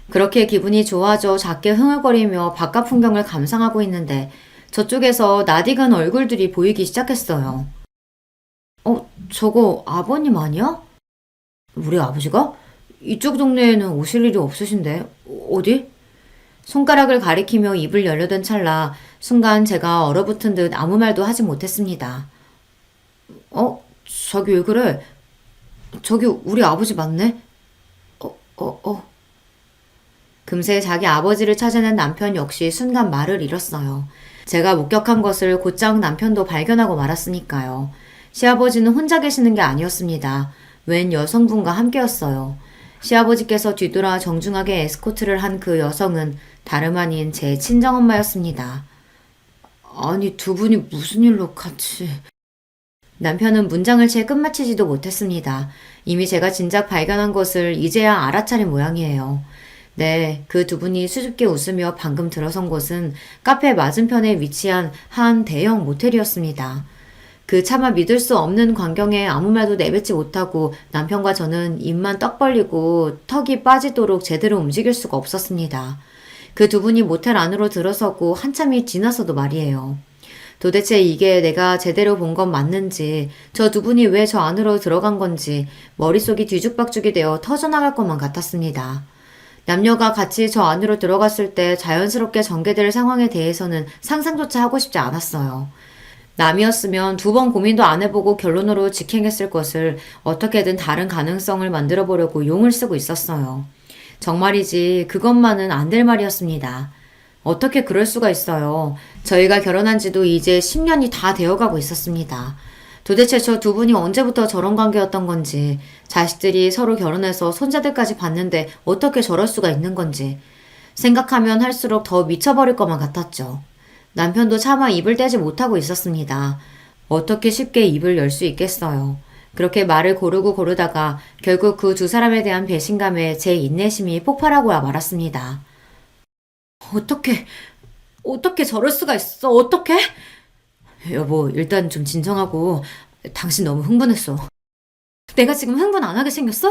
그렇게 기분이 좋아져 작게 흥얼거리며 바깥 풍경을 감상하고 있는데 저쪽에서 낯익은 얼굴들이 보이기 시작했어요. 저거 아버님 아니야? 우리 아버지가? 이쪽 동네에는 오실 일이 없으신데 어디? 손가락을 가리키며 입을 열려던 찰나 순간 제가 얼어붙은 듯 아무 말도 하지 못했습니다. 저기 왜 그래? 저기 우리 아버지 맞네? 금세 자기 아버지를 찾아낸 남편 역시 순간 말을 잃었어요. 제가 목격한 것을 곧장 남편도 발견하고 말았으니까요. 시아버지는 혼자 계시는 게 아니었습니다. 웬 여성분과 함께였어요. 시아버지께서 뒤돌아 정중하게 에스코트를 한 그 여성은 다름 아닌 제 친정엄마였습니다. 아니, 두 분이 무슨 일로 같이... 남편은 문장을 채 끝마치지도 못했습니다. 이미 제가 진작 발견한 것을 이제야 알아차린 모양이에요. 네, 그 두 분이 수줍게 웃으며 방금 들어선 곳은 카페 맞은편에 위치한 한 대형 모텔이었습니다. 그 차마 믿을 수 없는 광경에 아무 말도 내뱉지 못하고 남편과 저는 입만 떡 벌리고 턱이 빠지도록 제대로 움직일 수가 없었습니다. 그 두 분이 모텔 안으로 들어서고 한참이 지나서도 말이에요. 도대체 이게 내가 제대로 본 건 맞는지, 저 두 분이 왜 저 안으로 들어간 건지 머릿속이 뒤죽박죽이 되어 터져나갈 것만 같았습니다. 남녀가 같이 저 안으로 들어갔을 때 자연스럽게 전개될 상황에 대해서는 상상조차 하고 싶지 않았어요. 남이었으면 두 번 고민도 안 해보고 결론으로 직행했을 것을 어떻게든 다른 가능성을 만들어 보려고 용을 쓰고 있었어요. 정말이지 그것만은 안 될 말이었습니다. 어떻게 그럴 수가 있어요. 저희가 결혼한 지도 이제 10년이 다 되어가고 있었습니다. 도대체 저 두 분이 언제부터 저런 관계였던 건지, 자식들이 서로 결혼해서 손자들까지 봤는데 어떻게 저럴 수가 있는 건지, 생각하면 할수록 더 미쳐버릴 것만 같았죠. 남편도 차마 입을 떼지 못하고 있었습니다. 어떻게 쉽게 입을 열 수 있겠어요. 그렇게 말을 고르고 고르다가 결국 그 두 사람에 대한 배신감에 제 인내심이 폭발하고 말았습니다. 어떻게 저럴 수가 있어? 어떻게? 여보, 일단 좀 진정하고. 당신 너무 흥분했어. 내가 지금 흥분 안 하게 생겼어?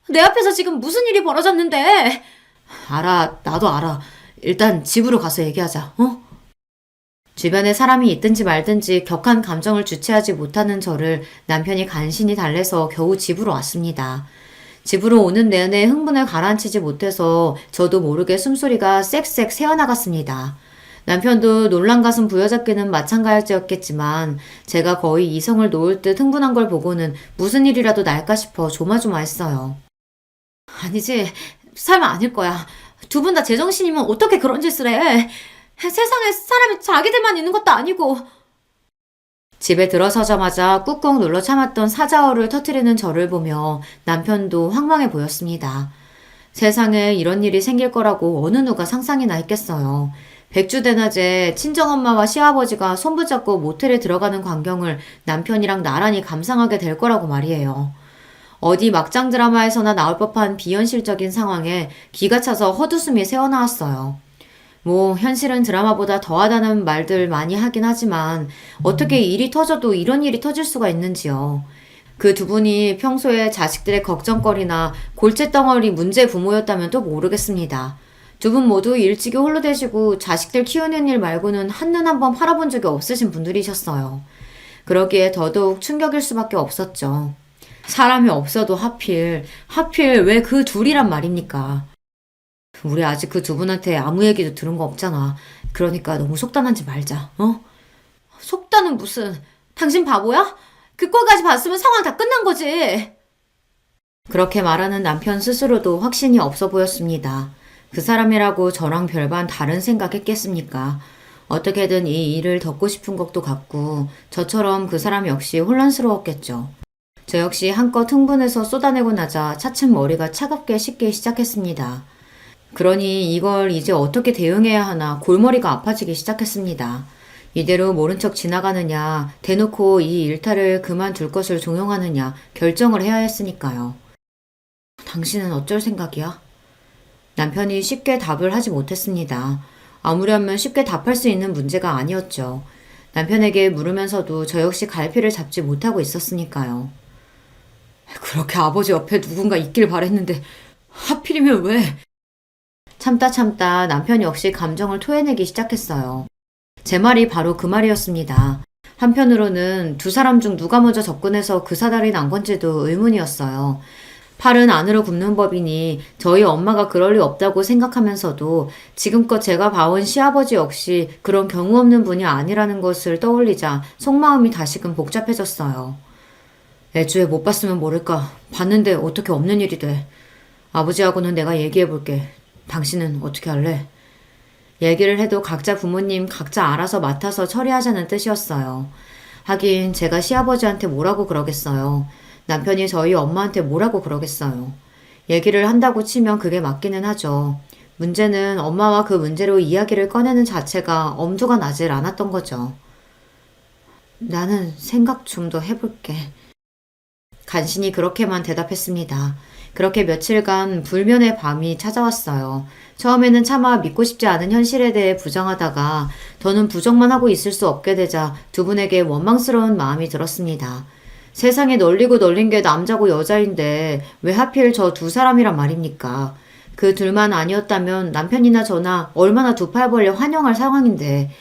내 앞에서 지금 무슨 일이 벌어졌는데? 알아, 나도 알아. 일단 집으로 가서 얘기하자, 어? 주변에 사람이 있든지 말든지 격한 감정을 주체하지 못하는 저를 남편이 간신히 달래서 겨우 집으로 왔습니다. 집으로 오는 내내 흥분을 가라앉히지 못해서 저도 모르게 숨소리가 쌕쌕 새어나갔습니다. 남편도 놀란 가슴 부여잡기는 마찬가지였겠지만 제가 거의 이성을 놓을 듯 흥분한 걸 보고는 무슨 일이라도 날까 싶어 조마조마했어요. 아니지, 설마 아닐 거야. 두 분 다 제정신이면 어떻게 그런 짓을 해? 세상에 사람이 자기들만 있는 것도 아니고. 집에 들어서자마자 꾹꾹 눌러 참았던 사자어를 터뜨리는 저를 보며 남편도 황망해 보였습니다. 세상에 이런 일이 생길 거라고 어느 누가 상상이나 했겠어요. 백주대낮에 친정엄마와 시아버지가 손붙잡고 모텔에 들어가는 광경을 남편이랑 나란히 감상하게 될 거라고 말이에요. 어디 막장 드라마에서나 나올 법한 비현실적인 상황에 기가 차서 헛웃음이 새어나왔어요. 뭐 현실은 드라마보다 더하다는 말들 많이 하긴 하지만 어떻게 일이 터져도 이런 일이 터질 수가 있는지요. 그 두 분이 평소에 자식들의 걱정거리나 골칫덩어리 문제 부모였다면 또 모르겠습니다. 두 분 모두 일찍이 홀로 되시고 자식들 키우는 일 말고는 한눈 한번 팔아본 적이 없으신 분들이셨어요. 그러기에 더더욱 충격일 수밖에 없었죠. 사람이 없어도 하필 왜 그 둘이란 말입니까? 우리 아직 그 두 분한테 아무 얘기도 들은 거 없잖아. 그러니까 너무 속단하지 말자, 어? 속단은 무슨, 당신 바보야? 그 꼴까지 봤으면 상황 다 끝난 거지. 그렇게 말하는 남편 스스로도 확신이 없어 보였습니다. 그 사람이라고 저랑 별반 다른 생각했겠습니까? 어떻게든 이 일을 덮고 싶은 것도 같고 저처럼 그 사람 역시 혼란스러웠겠죠. 저 역시 한껏 흥분해서 쏟아내고 나자 차츰 머리가 차갑게 식기 시작했습니다. 그러니 이걸 이제 어떻게 대응해야 하나 골머리가 아파지기 시작했습니다. 이대로 모른 척 지나가느냐, 대놓고 이 일탈을 그만둘 것을 종용하느냐 결정을 해야 했으니까요. 당신은 어쩔 생각이야? 남편이 쉽게 답을 하지 못했습니다. 아무려면 쉽게 답할 수 있는 문제가 아니었죠. 남편에게 물으면서도 저 역시 갈피를 잡지 못하고 있었으니까요. 그렇게 아버지 옆에 누군가 있길 바랬는데 하필이면 왜? 참다 남편 역시 감정을 토해내기 시작했어요. 제 말이 바로 그 말이었습니다. 한편으로는 두 사람 중 누가 먼저 접근해서 그 사달이 난 건지도 의문이었어요. 팔은 안으로 굽는 법이니 저희 엄마가 그럴 리 없다고 생각하면서도 지금껏 제가 봐온 시아버지 역시 그런 경우 없는 분이 아니라는 것을 떠올리자 속마음이 다시금 복잡해졌어요. 애초에 못 봤으면 모를까. 봤는데 어떻게 없는 일이 돼. 아버지하고는 내가 얘기해볼게. 당신은 어떻게 할래? 얘기를 해도 각자 부모님 각자 알아서 맡아서 처리하자는 뜻이었어요. 하긴 제가 시아버지한테 뭐라고 그러겠어요. 남편이 저희 엄마한테 뭐라고 그러겠어요. 얘기를 한다고 치면 그게 맞기는 하죠. 문제는 엄마와 그 문제로 이야기를 꺼내는 자체가 엄두가 나질 않았던 거죠. 나는 생각 좀 더 해볼게. 간신히 그렇게만 대답했습니다. 그렇게 며칠간 불면의 밤이 찾아왔어요. 처음에는 차마 믿고 싶지 않은 현실에 대해 부정하다가 더는 부정만 하고 있을 수 없게 되자 두 분에게 원망스러운 마음이 들었습니다. 세상에 널리고 널린 게 남자고 여자인데 왜 하필 저 두 사람이란 말입니까? 그 둘만 아니었다면 남편이나 저나 얼마나 두 팔 벌려 환영할 상황인데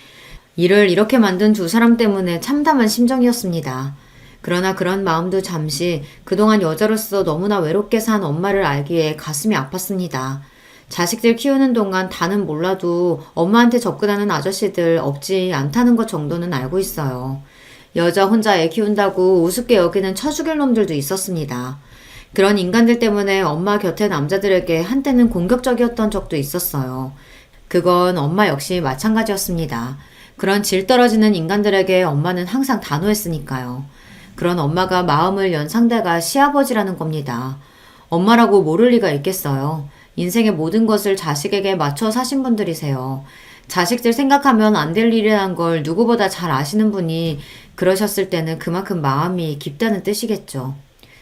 이를 이렇게 만든 두 사람 때문에 참담한 심정이었습니다. 그러나 그런 마음도 잠시 그동안 여자로서 너무나 외롭게 산 엄마를 알기에 가슴이 아팠습니다. 자식들 키우는 동안 다는 몰라도 엄마한테 접근하는 아저씨들 없지 않다는 것 정도는 알고 있어요. 여자 혼자 애 키운다고 우습게 여기는 쳐죽일 놈들도 있었습니다. 그런 인간들 때문에 엄마 곁에 남자들에게 한때는 공격적이었던 적도 있었어요. 그건 엄마 역시 마찬가지였습니다. 그런 질 떨어지는 인간들에게 엄마는 항상 단호했으니까요. 그런 엄마가 마음을 연 상대가 시아버지라는 겁니다. 엄마라고 모를 리가 있겠어요. 인생의 모든 것을 자식에게 맞춰 사신 분들이세요. 자식들 생각하면 안 될 일이란 걸 누구보다 잘 아시는 분이 그러셨을 때는 그만큼 마음이 깊다는 뜻이겠죠.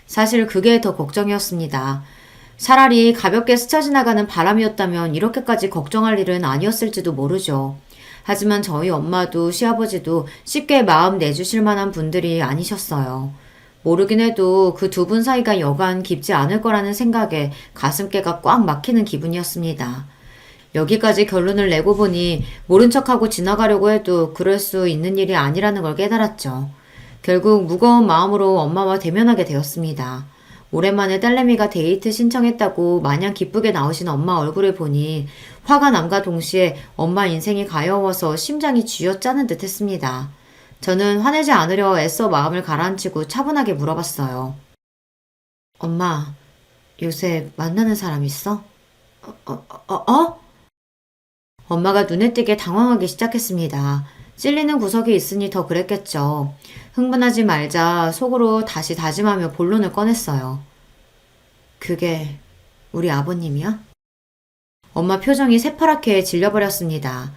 사실 그게 더 걱정이었습니다. 차라리 가볍게 스쳐 지나가는 바람이었다면 이렇게까지 걱정할 일은 아니었을지도 모르죠. 하지만 저희 엄마도 시아버지도 쉽게 마음 내주실 만한 분들이 아니셨어요. 모르긴 해도 그 두 분 사이가 여간 깊지 않을 거라는 생각에 가슴께가 꽉 막히는 기분이었습니다. 여기까지 결론을 내고 보니 모른 척하고 지나가려고 해도 그럴 수 있는 일이 아니라는 걸 깨달았죠. 결국 무거운 마음으로 엄마와 대면하게 되었습니다. 오랜만에 딸내미가 데이트 신청했다고 마냥 기쁘게 나오신 엄마 얼굴을 보니 화가 남과 동시에 엄마 인생이 가여워서 심장이 쥐어짜는 듯 했습니다. 저는 화내지 않으려 애써 마음을 가라앉히고 차분하게 물어봤어요. 엄마, 요새 만나는 사람 있어? 어? 엄마가 눈에 띄게 당황하기 시작했습니다. 찔리는 구석이 있으니 더 그랬겠죠. 흥분하지 말자 속으로 다시 다짐하며 본론을 꺼냈어요. 그게 우리 아버님이야? 엄마 표정이 새파랗게 질려버렸습니다.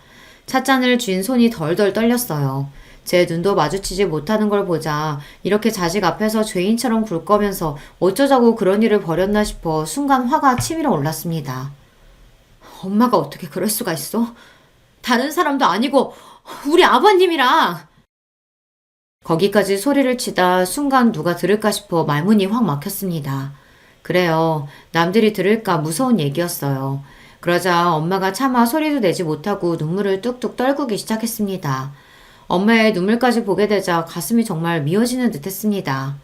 찻잔을 쥔 손이 덜덜 떨렸어요. 제 눈도 마주치지 못하는 걸 보자 이렇게 자식 앞에서 죄인처럼 굴 거면서 어쩌자고 그런 일을 벌였나 싶어 순간 화가 치밀어 올랐습니다. 엄마가 어떻게 그럴 수가 있어? 다른 사람도 아니고 우리 아버님이랑! 거기까지 소리를 치다 순간 누가 들을까 싶어 말문이 확 막혔습니다. 그래요. 남들이 들을까 무서운 얘기였어요. 그러자 엄마가 차마 소리도 내지 못하고 눈물을 뚝뚝 떨구기 시작했습니다. 엄마의 눈물까지 보게 되자 가슴이 정말 미어지는 듯 했습니다.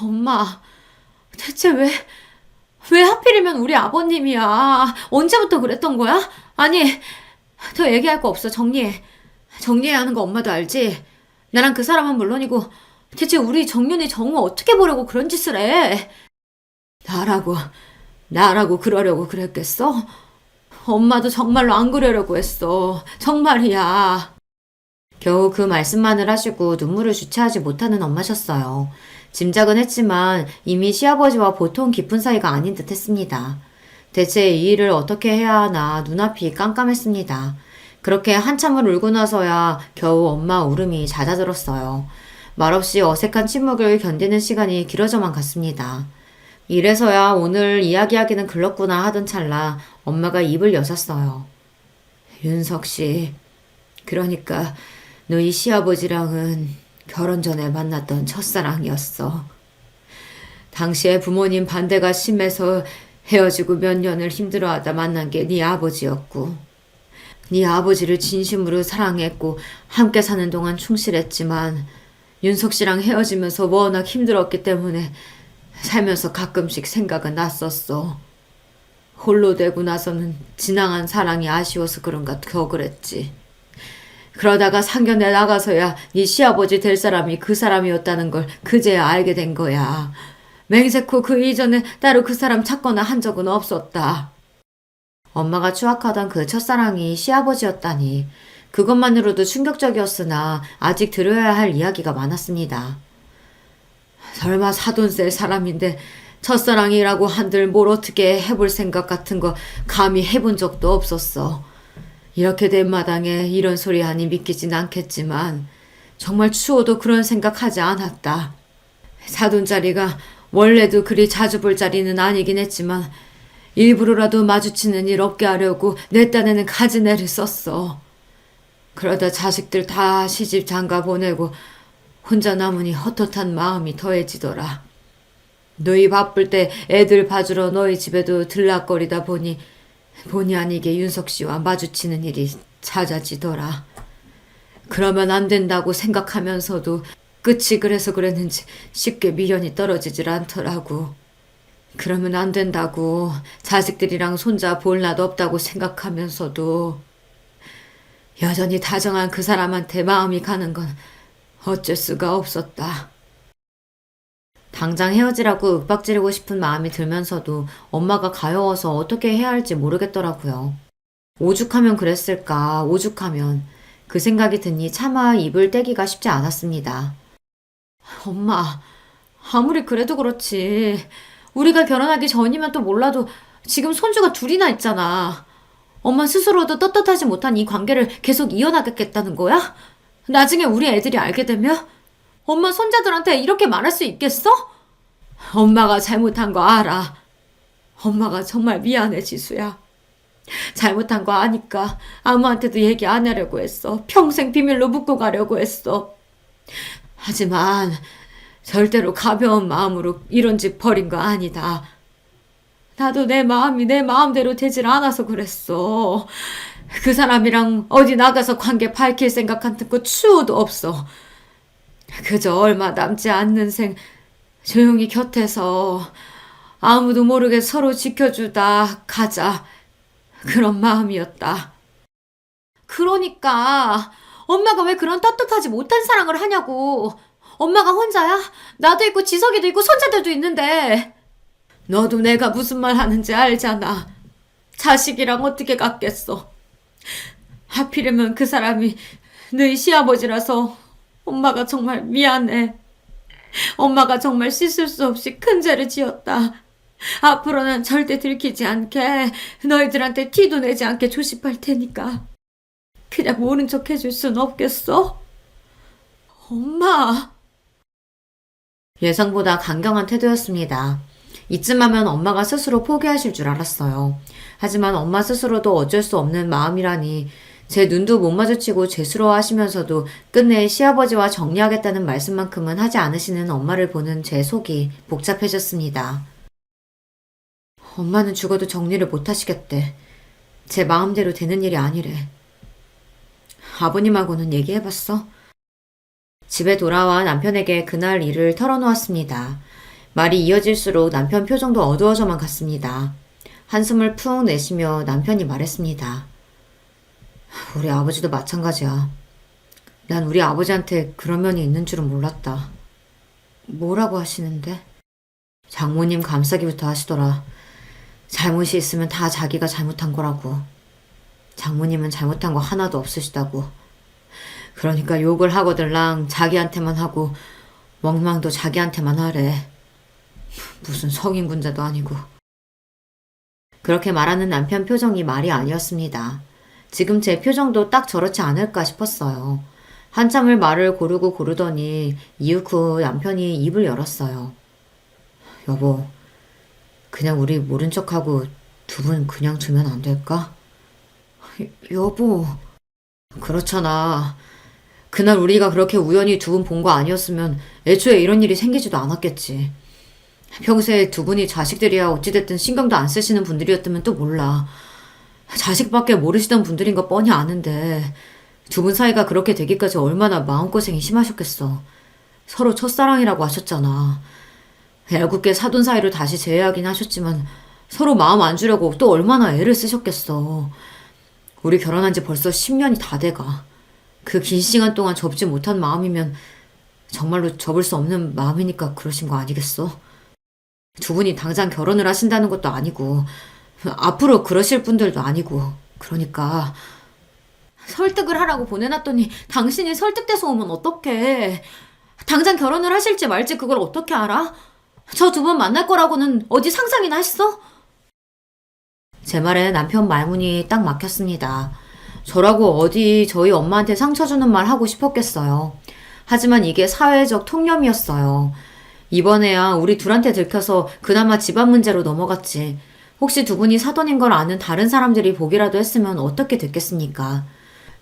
엄마, 대체 왜 하필이면 우리 아버님이야? 언제부터 그랬던 거야? 아니, 더 얘기할 거 없어. 정리해. 정리해야 하는 거 엄마도 알지? 나랑 그 사람은 물론이고 대체 우리 정윤이 정우 어떻게 보려고 그런 짓을 해? 나라고 그러려고 그랬겠어? 엄마도 정말로 안 그러려고 했어. 정말이야. 겨우 그 말씀만을 하시고 눈물을 주체하지 못하는 엄마셨어요. 짐작은 했지만 이미 시아버지와 보통 깊은 사이가 아닌 듯 했습니다. 대체 이 일을 어떻게 해야 하나 눈앞이 깜깜했습니다. 그렇게 한참을 울고 나서야 겨우 엄마 울음이 잦아들었어요. 말없이 어색한 침묵을 견디는 시간이 길어져만 갔습니다. 이래서야 오늘 이야기하기는 글렀구나 하던 찰나 엄마가 입을 여셨어요. 윤석 씨, 그러니까 너희 시아버지랑은 결혼 전에 만났던 첫사랑이었어. 당시에 부모님 반대가 심해서 헤어지고 몇 년을 힘들어하다 만난 게 네 아버지였고 네 아버지를 진심으로 사랑했고 함께 사는 동안 충실했지만 윤석 씨랑 헤어지면서 워낙 힘들었기 때문에 살면서 가끔씩 생각은 났었어. 홀로 되고 나서는 지나간 사랑이 아쉬워서 그런가 더 그랬지. 그러다가 상견례 나가서야 네 시아버지 될 사람이 그 사람이었다는 걸 그제야 알게 된 거야. 맹세코 그 이전에 따로 그 사람 찾거나 한 적은 없었다. 엄마가 추악하던 그 첫사랑이 시아버지였다니 그것만으로도 충격적이었으나 아직 들어야 할 이야기가 많았습니다. 설마 사돈 셀 사람인데 첫사랑이라고 한들 뭘 어떻게 해볼 생각 같은 거 감히 해본 적도 없었어. 이렇게 된 마당에 이런 소리 하니 믿기진 않겠지만 정말 추워도 그런 생각하지 않았다. 사돈 자리가 원래도 그리 자주 볼 자리는 아니긴 했지만 일부러라도 마주치는 일 없게 하려고 내 딴에는 가지내를 썼어. 그러다 자식들 다 시집 장가 보내고 혼자 남으니 헛헛한 마음이 더해지더라. 너희 바쁠 때 애들 봐주러 너희 집에도 들락거리다 보니 본의 아니게 윤석 씨와 마주치는 일이 잦아지더라. 그러면 안 된다고 생각하면서도 끝이 그래서 그랬는지 쉽게 미련이 떨어지질 않더라고. 그러면 안 된다고 자식들이랑 손자 볼 나도 없다고 생각하면서도 여전히 다정한 그 사람한테 마음이 가는 건 어쩔 수가 없었다. 당장 헤어지라고 윽박지르고 싶은 마음이 들면서도 엄마가 가여워서 어떻게 해야 할지 모르겠더라고요. 오죽하면 그랬을까, 오죽하면. 그 생각이 드니 차마 입을 떼기가 쉽지 않았습니다. 엄마, 아무리 그래도 그렇지. 우리가 결혼하기 전이면 또 몰라도 지금 손주가 둘이나 있잖아. 엄마 스스로도 떳떳하지 못한 이 관계를 계속 이어나가겠다는 거야? 나중에 우리 애들이 알게 되면 엄마 손자들한테 이렇게 말할 수 있겠어? 엄마가 잘못한 거 알아. 엄마가 정말 미안해, 지수야. 잘못한 거 아니까 아무한테도 얘기 안 하려고 했어. 평생 비밀로 묻고 가려고 했어. 하지만 절대로 가벼운 마음으로 이런 짓 벌인 거 아니다. 나도 내 마음이 내 마음대로 되질 않아서 그랬어. 그 사람이랑 어디 나가서 관계 밝힐 생각 같은 거 추호도 없어. 그저 얼마 남지 않는 생 조용히 곁에서 아무도 모르게 서로 지켜주다 가자. 그런 마음이었다. 그러니까 엄마가 왜 그런 떳떳하지 못한 사랑을 하냐고. 엄마가 혼자야? 나도 있고 지석이도 있고 손자들도 있는데. 너도 내가 무슨 말 하는지 알잖아. 자식이랑 어떻게 같겠어. 하필이면 그 사람이 너희 시아버지라서 엄마가 정말 미안해. 엄마가 정말 씻을 수 없이 큰 죄를 지었다. 앞으로는 절대 들키지 않게 너희들한테 티도 내지 않게 조심할 테니까 그냥 모른 척 해줄 순 없겠어? 엄마. 예상보다 강경한 태도였습니다. 이쯤 하면 엄마가 스스로 포기하실 줄 알았어요. 하지만 엄마 스스로도 어쩔 수 없는 마음이라니 제 눈도 못 마주치고 죄스러워하시면서도 끝내 시아버지와 정리하겠다는 말씀만큼은 하지 않으시는 엄마를 보는 제 속이 복잡해졌습니다. 엄마는 죽어도 정리를 못 하시겠대. 제 마음대로 되는 일이 아니래. 아버님하고는 얘기해봤어? 집에 돌아와 남편에게 그날 일을 털어놓았습니다. 말이 이어질수록 남편 표정도 어두워져만 갔습니다. 한숨을 푹 내쉬며 남편이 말했습니다. 우리 아버지도 마찬가지야. 난 우리 아버지한테 그런 면이 있는 줄은 몰랐다. 뭐라고 하시는데? 장모님 감싸기부터 하시더라. 잘못이 있으면 다 자기가 잘못한 거라고. 장모님은 잘못한 거 하나도 없으시다고. 그러니까 욕을 하거들랑 자기한테만 하고 멍망도 자기한테만 하래. 무슨 성인군자도 아니고. 그렇게 말하는 남편 표정이 말이 아니었습니다. 지금 제 표정도 딱 저렇지 않을까 싶었어요. 한참을 말을 고르고 고르더니 이윽 후 남편이 입을 열었어요. 여보, 그냥 우리 모른 척하고 두 분 그냥 두면 안 될까? 여보. 그렇잖아. 그날 우리가 그렇게 우연히 두 분 본 거 아니었으면 애초에 이런 일이 생기지도 않았겠지. 평소에 두 분이 자식들이야 어찌됐든 신경도 안 쓰시는 분들이었다면 또 몰라. 자식밖에 모르시던 분들인 거 뻔히 아는데 두 분 사이가 그렇게 되기까지 얼마나 마음고생이 심하셨겠어. 서로 첫사랑이라고 하셨잖아. 애꿎게 사돈 사이로 다시 재회하긴 하셨지만 서로 마음 안 주려고 또 얼마나 애를 쓰셨겠어. 우리 결혼한 지 벌써 10년이 다 돼가. 그 긴 시간 동안 접지 못한 마음이면 정말로 접을 수 없는 마음이니까 그러신 거 아니겠어? 두 분이 당장 결혼을 하신다는 것도 아니고 앞으로 그러실 분들도 아니고 그러니까 설득을 하라고 보내놨더니 당신이 설득돼서 오면 어떡해. 당장 결혼을 하실지 말지 그걸 어떻게 알아? 저 두 분 만날 거라고는 어디 상상이나 했어? 제 말에 남편 말문이 딱 막혔습니다. 저라고 어디 저희 엄마한테 상처 주는 말 하고 싶었겠어요. 하지만 이게 사회적 통념이었어요. 이번에야 우리 둘한테 들켜서 그나마 집안 문제로 넘어갔지. 혹시 두 분이 사돈인 걸 아는 다른 사람들이 보기라도 했으면 어떻게 됐겠습니까?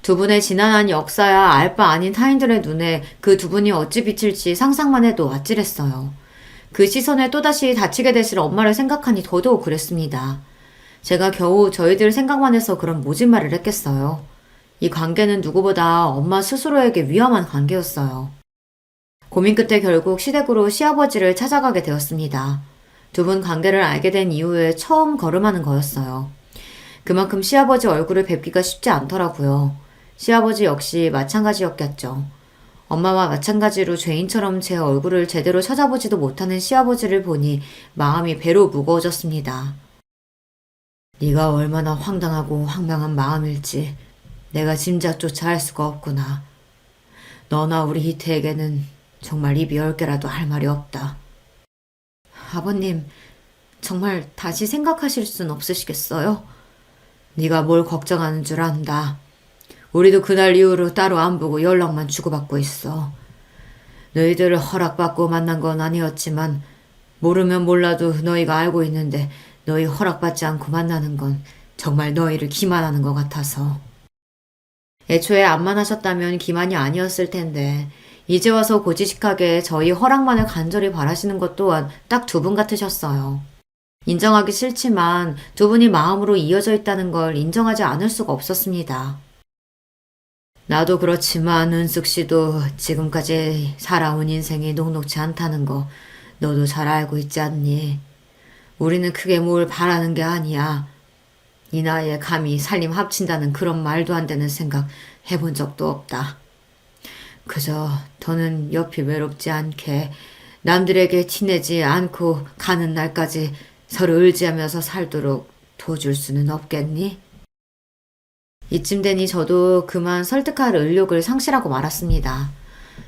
두 분의 지난한 역사야 알 바 아닌 타인들의 눈에 그 두 분이 어찌 비칠지 상상만 해도 아찔했어요. 그 시선에 또다시 다치게 되실 엄마를 생각하니 더더욱 그랬습니다. 제가 겨우 저희들 생각만 해서 그런 모진 말을 했겠어요. 이 관계는 누구보다 엄마 스스로에게 위험한 관계였어요. 고민 끝에 결국 시댁으로 시아버지를 찾아가게 되었습니다. 두 분 관계를 알게 된 이후에 처음 걸음하는 거였어요. 그만큼 시아버지 얼굴을 뵙기가 쉽지 않더라고요. 시아버지 역시 마찬가지였겠죠. 엄마와 마찬가지로 죄인처럼 제 얼굴을 제대로 찾아보지도 못하는 시아버지를 보니 마음이 배로 무거워졌습니다. 네가 얼마나 황당하고 황당한 마음일지 내가 짐작조차 할 수가 없구나. 너나 우리 희태에게는 정말 입이 10개라도 할 말이 없다. 아버님, 정말 다시 생각하실 순 없으시겠어요? 네가 뭘 걱정하는 줄 안다. 우리도 그날 이후로 따로 안 보고 연락만 주고받고 있어. 너희들을 허락받고 만난 건 아니었지만 모르면 몰라도 너희가 알고 있는데 너희 허락받지 않고 만나는 건 정말 너희를 기만하는 것 같아서. 애초에 암만 하셨다면 기만이 아니었을 텐데 이제 와서 고지식하게 저희 허락만을 간절히 바라시는 것 또한 딱 두 분 같으셨어요. 인정하기 싫지만 두 분이 마음으로 이어져 있다는 걸 인정하지 않을 수가 없었습니다. 나도 그렇지만 은숙 씨도 지금까지 살아온 인생이 녹록지 않다는 거 너도 잘 알고 있지 않니? 우리는 크게 뭘 바라는 게 아니야. 이 나이에 감히 살림 합친다는 그런 말도 안 되는 생각 해본 적도 없다. 그저 더는 옆이 외롭지 않게 남들에게 티내지 않고 가는 날까지 서로 의지하면서 살도록 도와줄 수는 없겠니? 이쯤 되니 저도 그만 설득할 의욕을 상실하고 말았습니다.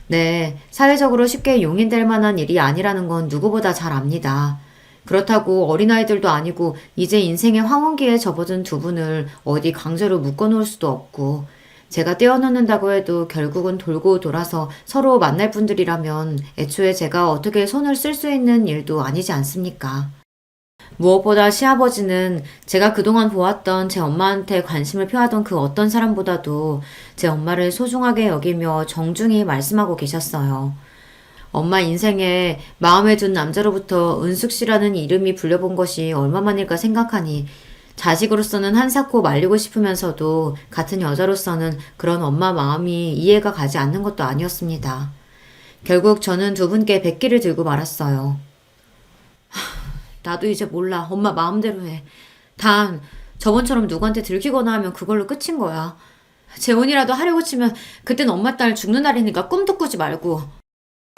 네, 사회적으로 쉽게 용인될 만한 일이 아니라는 건 누구보다 잘 압니다. 그렇다고 어린아이들도 아니고 이제 인생의 황혼기에 접어든 두 분을 어디 강제로 묶어놓을 수도 없고 제가 떼어놓는다고 해도 결국은 돌고 돌아서 서로 만날 분들이라면 애초에 제가 어떻게 손을 쓸 수 있는 일도 아니지 않습니까? 무엇보다 시아버지는 제가 그동안 보았던 제 엄마한테 관심을 표하던 그 어떤 사람보다도 제 엄마를 소중하게 여기며 정중히 말씀하고 계셨어요. 엄마 인생에 마음에 둔 남자로부터 은숙 씨라는 이름이 불려본 것이 얼마만일까 생각하니 자식으로서는 한사코 말리고 싶으면서도 같은 여자로서는 그런 엄마 마음이 이해가 가지 않는 것도 아니었습니다. 결국 저는 두 분께 백기를 들고 말았어요. 나도 이제 몰라. 엄마 마음대로 해. 단 저번처럼 누구한테 들키거나 하면 그걸로 끝인 거야. 재혼이라도 하려고 치면 그땐 엄마 딸 죽는 날이니까 꿈도 꾸지 말고.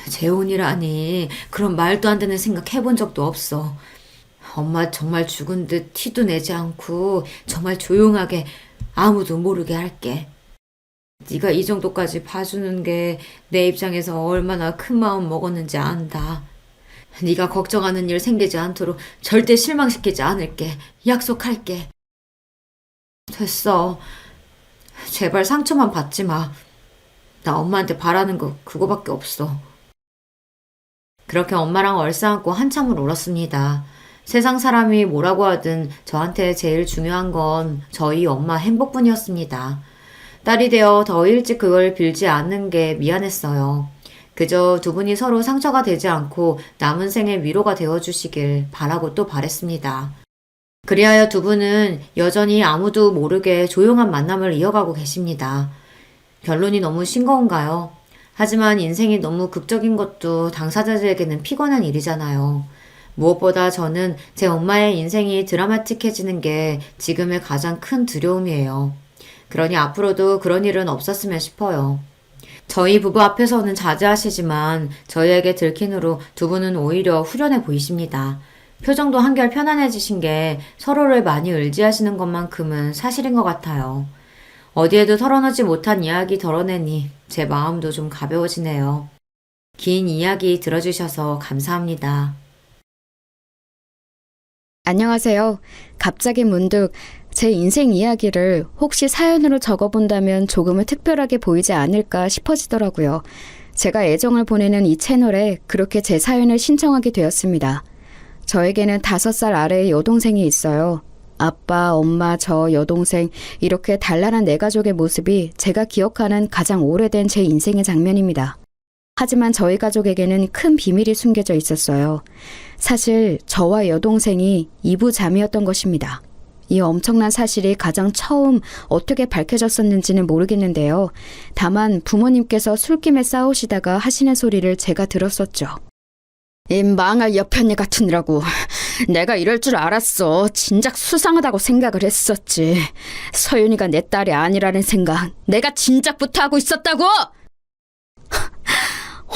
재혼이라니 그런 말도 안 되는 생각 해본 적도 없어. 엄마 정말 죽은 듯 티도 내지 않고 정말 조용하게 아무도 모르게 할게. 네가 이 정도까지 봐주는 게 내 입장에서 얼마나 큰 마음 먹었는지 안다. 네가 걱정하는 일 생기지 않도록 절대 실망시키지 않을게. 약속할게. 됐어. 제발 상처만 받지 마. 나 엄마한테 바라는 거 그거밖에 없어. 그렇게 엄마랑 얼싸안고 한참을 울었습니다. 세상 사람이 뭐라고 하든 저한테 제일 중요한 건 저희 엄마 행복뿐이었습니다. 딸이 되어 더 일찍 그걸 빌지 않는 게 미안했어요. 그저 두 분이 서로 상처가 되지 않고 남은 생에 위로가 되어주시길 바라고 또 바랬습니다. 그리하여 두 분은 여전히 아무도 모르게 조용한 만남을 이어가고 계십니다. 결론이 너무 싱거운가요? 하지만 인생이 너무 극적인 것도 당사자들에게는 피곤한 일이잖아요. 무엇보다 저는 제 엄마의 인생이 드라마틱해지는 게 지금의 가장 큰 두려움이에요. 그러니 앞으로도 그런 일은 없었으면 싶어요. 저희 부부 앞에서는 자제하시지만 저희에게 들킨 후로 두 분은 오히려 후련해 보이십니다. 표정도 한결 편안해지신 게 서로를 많이 의지하시는 것만큼은 사실인 것 같아요. 어디에도 털어놓지 못한 이야기 덜어내니 제 마음도 좀 가벼워지네요. 긴 이야기 들어주셔서 감사합니다. 안녕하세요. 갑자기 문득 제 인생 이야기를 혹시 사연으로 적어본다면 조금은 특별하게 보이지 않을까 싶어지더라고요. 제가 애정을 보내는 이 채널에 그렇게 제 사연을 신청하게 되었습니다. 저에게는 5살 아래의 여동생이 있어요. 아빠, 엄마, 저, 여동생 이렇게 단란한 네 가족의 모습이 제가 기억하는 가장 오래된 제 인생의 장면입니다. 하지만 저희 가족에게는 큰 비밀이 숨겨져 있었어요. 사실 저와 여동생이 이부자매였던 것입니다. 이 엄청난 사실이 가장 처음 어떻게 밝혀졌었는지는 모르겠는데요. 다만 부모님께서 술김에 싸우시다가 하시는 소리를 제가 들었었죠. 이 망할 여편네 같으니라고. 내가 이럴 줄 알았어. 진작 수상하다고 생각을 했었지. 서윤이가 내 딸이 아니라는 생각 내가 진작부터 하고 있었다고!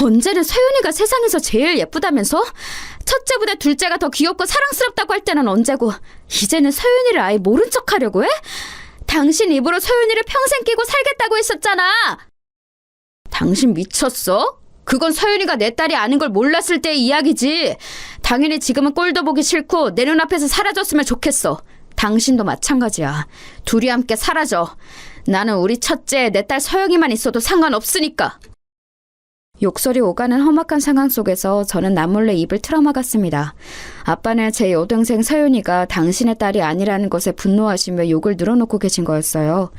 언제는 서윤이가 세상에서 제일 예쁘다면서? 첫째보다 둘째가 더 귀엽고 사랑스럽다고 할 때는 언제고 이제는 서윤이를 아예 모른 척하려고 해? 당신 입으로 서윤이를 평생 끼고 살겠다고 했었잖아. 당신 미쳤어? 그건 서윤이가 내 딸이 아닌 걸 몰랐을 때의 이야기지. 당연히 지금은 꼴도 보기 싫고 내 눈앞에서 사라졌으면 좋겠어. 당신도 마찬가지야. 둘이 함께 사라져. 나는 우리 첫째, 내 딸 서영이만 있어도 상관없으니까. 욕설이 오가는 험악한 상황 속에서 저는 남몰래 입을 틀어막았습니다. 아빠는 제 여동생 서윤이가 당신의 딸이 아니라는 것에 분노하시며 욕을 늘어놓고 계신 거였어요.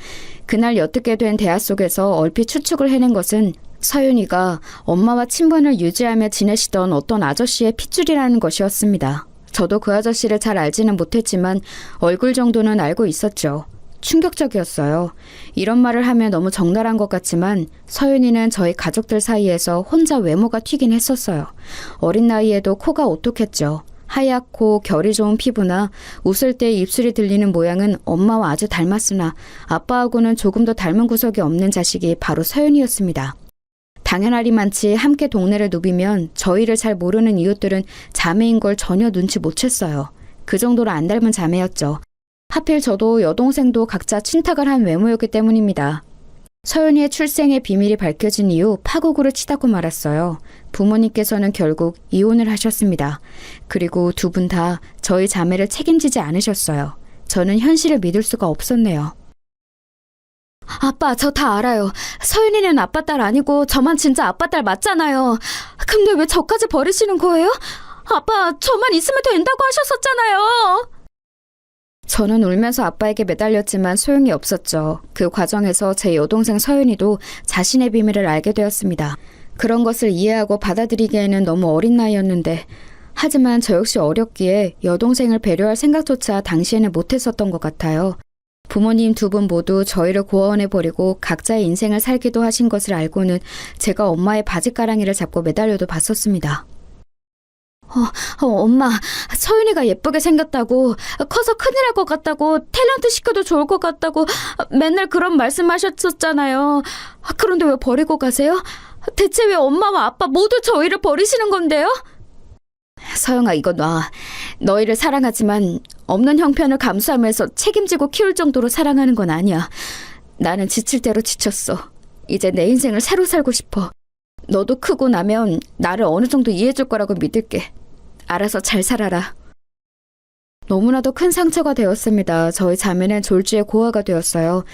그날 옅게 된 대화 속에서 얼핏 추측을 해낸 것은 서윤이가 엄마와 친분을 유지하며 지내시던 어떤 아저씨의 핏줄이라는 것이었습니다. 저도 그 아저씨를 잘 알지는 못했지만 얼굴 정도는 알고 있었죠. 충격적이었어요. 이런 말을 하면 너무 적나라한 것 같지만 서윤이는 저희 가족들 사이에서 혼자 외모가 튀긴 했었어요. 어린 나이에도 코가 오똑했죠. 하얗고 결이 좋은 피부나 웃을 때 입술이 들리는 모양은 엄마와 아주 닮았으나 아빠하고는 조금 더 닮은 구석이 없는 자식이 바로 서윤이었습니다. 당연하리만치 함께 동네를 누비면 저희를 잘 모르는 이웃들은 자매인 걸 전혀 눈치 못 챘어요. 그 정도로 안 닮은 자매였죠. 하필 저도 여동생도 각자 친탁을 한 외모였기 때문입니다. 서윤이의 출생의 비밀이 밝혀진 이후 파국으로 치닫고 말았어요. 부모님께서는 결국 이혼을 하셨습니다. 그리고 두 분 다 저희 자매를 책임지지 않으셨어요. 저는 현실을 믿을 수가 없었네요. 아빠, 저 다 알아요. 서윤이는 아빠 딸 아니고 저만 진짜 아빠 딸 맞잖아요. 근데 왜 저까지 버리시는 거예요? 아빠, 저만 있으면 된다고 하셨었잖아요. 저는 울면서 아빠에게 매달렸지만 소용이 없었죠. 그 과정에서 제 여동생 서윤이도 자신의 비밀을 알게 되었습니다. 그런 것을 이해하고 받아들이기에는 너무 어린 나이였는데 하지만 저 역시 어렸기에 여동생을 배려할 생각조차 당시에는 못했었던 것 같아요. 부모님 두 분 모두 저희를 고아원에 버리고 각자의 인생을 살기도 하신 것을 알고는 제가 엄마의 바지가랑이를 잡고 매달려도 봤었습니다. 엄마, 서윤이가 예쁘게 생겼다고, 커서 큰일 날 것 같다고, 탤런트 시켜도 좋을 것 같다고 맨날 그런 말씀하셨었잖아요. 그런데 왜 버리고 가세요? 대체 왜 엄마와 아빠 모두 저희를 버리시는 건데요? 서영아, 이거 놔. 너희를 사랑하지만 없는 형편을 감수하면서 책임지고 키울 정도로 사랑하는 건 아니야. 나는 지칠 대로 지쳤어. 이제 내 인생을 새로 살고 싶어. 너도 크고 나면 나를 어느 정도 이해해줄 거라고 믿을게. 알아서 잘 살아라. 너무나도 큰 상처가 되었습니다. 저희 자매는 졸지에 고아가 되었어요.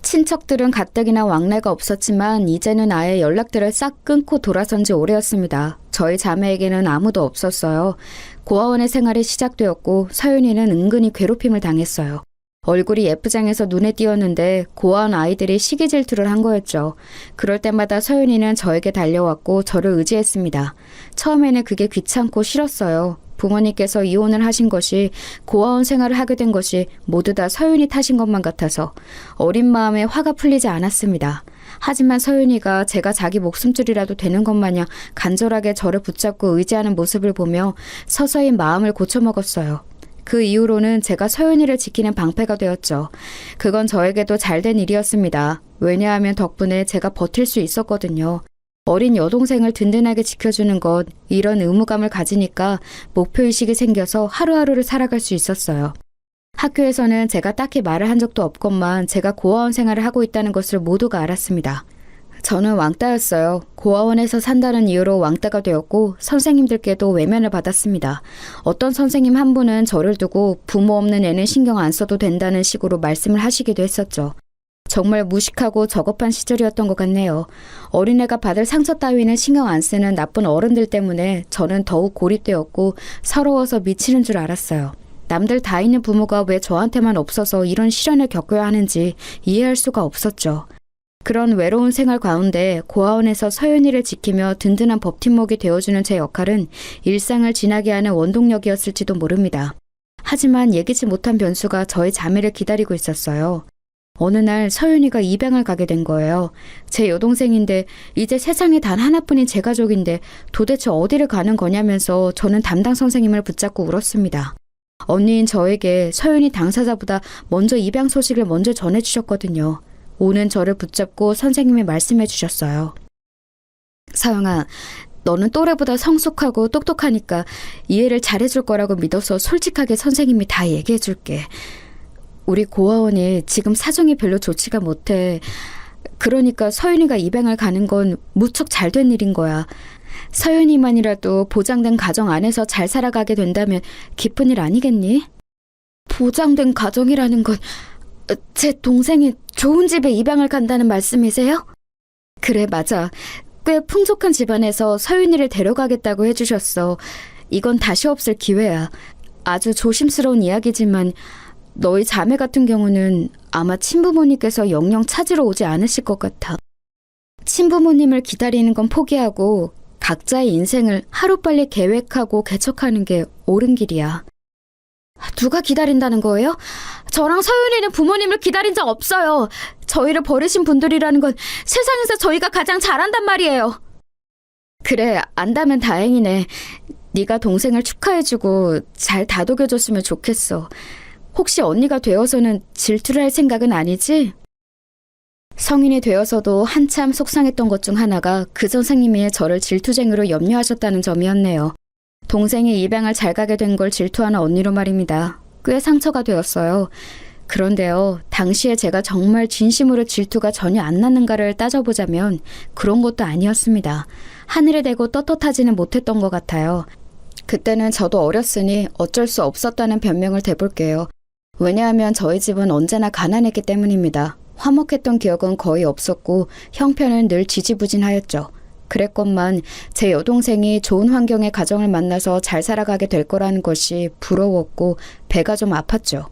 친척들은 가뜩이나 왕래가 없었지만 이제는 아예 연락들을 싹 끊고 돌아선 지 오래였습니다. 저희 자매에게는 아무도 없었어요. 고아원의 생활이 시작되었고 서윤이는 은근히 괴롭힘을 당했어요. 얼굴이 예쁘장해서 눈에 띄었는데 고아원 아이들이 시기 질투를 한 거였죠. 그럴 때마다 서윤이는 저에게 달려왔고 저를 의지했습니다. 처음에는 그게 귀찮고 싫었어요. 부모님께서 이혼을 하신 것이 고아원 생활을 하게 된 것이 모두 다 서윤이 탓인 것만 같아서 어린 마음에 화가 풀리지 않았습니다. 하지만 서윤이가 제가 자기 목숨줄이라도 되는 것 마냥 간절하게 저를 붙잡고 의지하는 모습을 보며 서서히 마음을 고쳐먹었어요. 그 이후로는 제가 서윤이를 지키는 방패가 되었죠. 그건 저에게도 잘된 일이었습니다. 왜냐하면 덕분에 제가 버틸 수 있었거든요. 어린 여동생을 든든하게 지켜주는 것, 이런 의무감을 가지니까 목표의식이 생겨서 하루하루를 살아갈 수 있었어요. 학교에서는 제가 딱히 말을 한 적도 없건만 제가 고아원 생활을 하고 있다는 것을 모두가 알았습니다. 저는 왕따였어요. 고아원에서 산다는 이유로 왕따가 되었고 선생님들께도 외면을 받았습니다. 어떤 선생님 한 분은 저를 두고 부모 없는 애는 신경 안 써도 된다는 식으로 말씀을 하시기도 했었죠. 정말 무식하고 저급한 시절이었던 것 같네요. 어린애가 받을 상처 따위는 신경 안 쓰는 나쁜 어른들 때문에 저는 더욱 고립되었고 서러워서 미치는 줄 알았어요. 남들 다 있는 부모가 왜 저한테만 없어서 이런 시련을 겪어야 하는지 이해할 수가 없었죠. 그런 외로운 생활 가운데 고아원에서 서윤이를 지키며 든든한 버팀목이 되어주는 제 역할은 일상을 지나게 하는 원동력이었을지도 모릅니다. 하지만 예기치 못한 변수가 저의 자매를 기다리고 있었어요. 어느 날 서윤이가 입양을 가게 된 거예요. 제 여동생인데 이제 세상에 단 하나뿐인 제 가족인데 도대체 어디를 가는 거냐면서 저는 담당 선생님을 붙잡고 울었습니다. 언니인 저에게 서윤이 당사자보다 먼저 입양 소식을 먼저 전해주셨거든요. 오는 저를 붙잡고 선생님이 말씀해 주셨어요. 서영아, 너는 또래보다 성숙하고 똑똑하니까 이해를 잘해줄 거라고 믿어서 솔직하게 선생님이 다 얘기해줄게. 우리 고아원이 지금 사정이 별로 좋지가 못해. 그러니까 서윤이가 입양을 가는 건 무척 잘된 일인 거야. 서윤이만이라도 보장된 가정 안에서 잘 살아가게 된다면 기쁜 일 아니겠니? 보장된 가정이라는 건 제 동생이 좋은 집에 입양을 간다는 말씀이세요? 그래, 맞아. 꽤 풍족한 집안에서 서윤이를 데려가겠다고 해주셨어. 이건 다시 없을 기회야. 아주 조심스러운 이야기지만 너희 자매 같은 경우는 아마 친부모님께서 영영 찾으러 오지 않으실 것 같아. 친부모님을 기다리는 건 포기하고 각자의 인생을 하루빨리 계획하고 개척하는 게 옳은 길이야. 누가 기다린다는 거예요? 저랑 서윤이는 부모님을 기다린 적 없어요. 저희를 버리신 분들이라는 건 세상에서 저희가 가장 잘한단 말이에요. 그래, 안다면 다행이네. 네가 동생을 축하해주고 잘 다독여줬으면 좋겠어. 혹시 언니가 되어서는 질투를 할 생각은 아니지? 성인이 되어서도 한참 속상했던 것 중 하나가 그 선생님이 저를 질투쟁이로 염려하셨다는 점이었네요. 동생이 입양을 잘 가게 된 걸 질투하는 언니로 말입니다. 꽤 상처가 되었어요. 그런데요, 당시에 제가 정말 진심으로 질투가 전혀 안 났는가를 따져보자면 그런 것도 아니었습니다. 하늘에 대고 떳떳하지는 못했던 것 같아요. 그때는 저도 어렸으니 어쩔 수 없었다는 변명을 대볼게요. 왜냐하면 저희 집은 언제나 가난했기 때문입니다. 화목했던 기억은 거의 없었고 형편은 늘 지지부진하였죠. 그랬건만 제 여동생이 좋은 환경의 가정을 만나서 잘 살아가게 될 거라는 것이 부러웠고 배가 좀 아팠죠.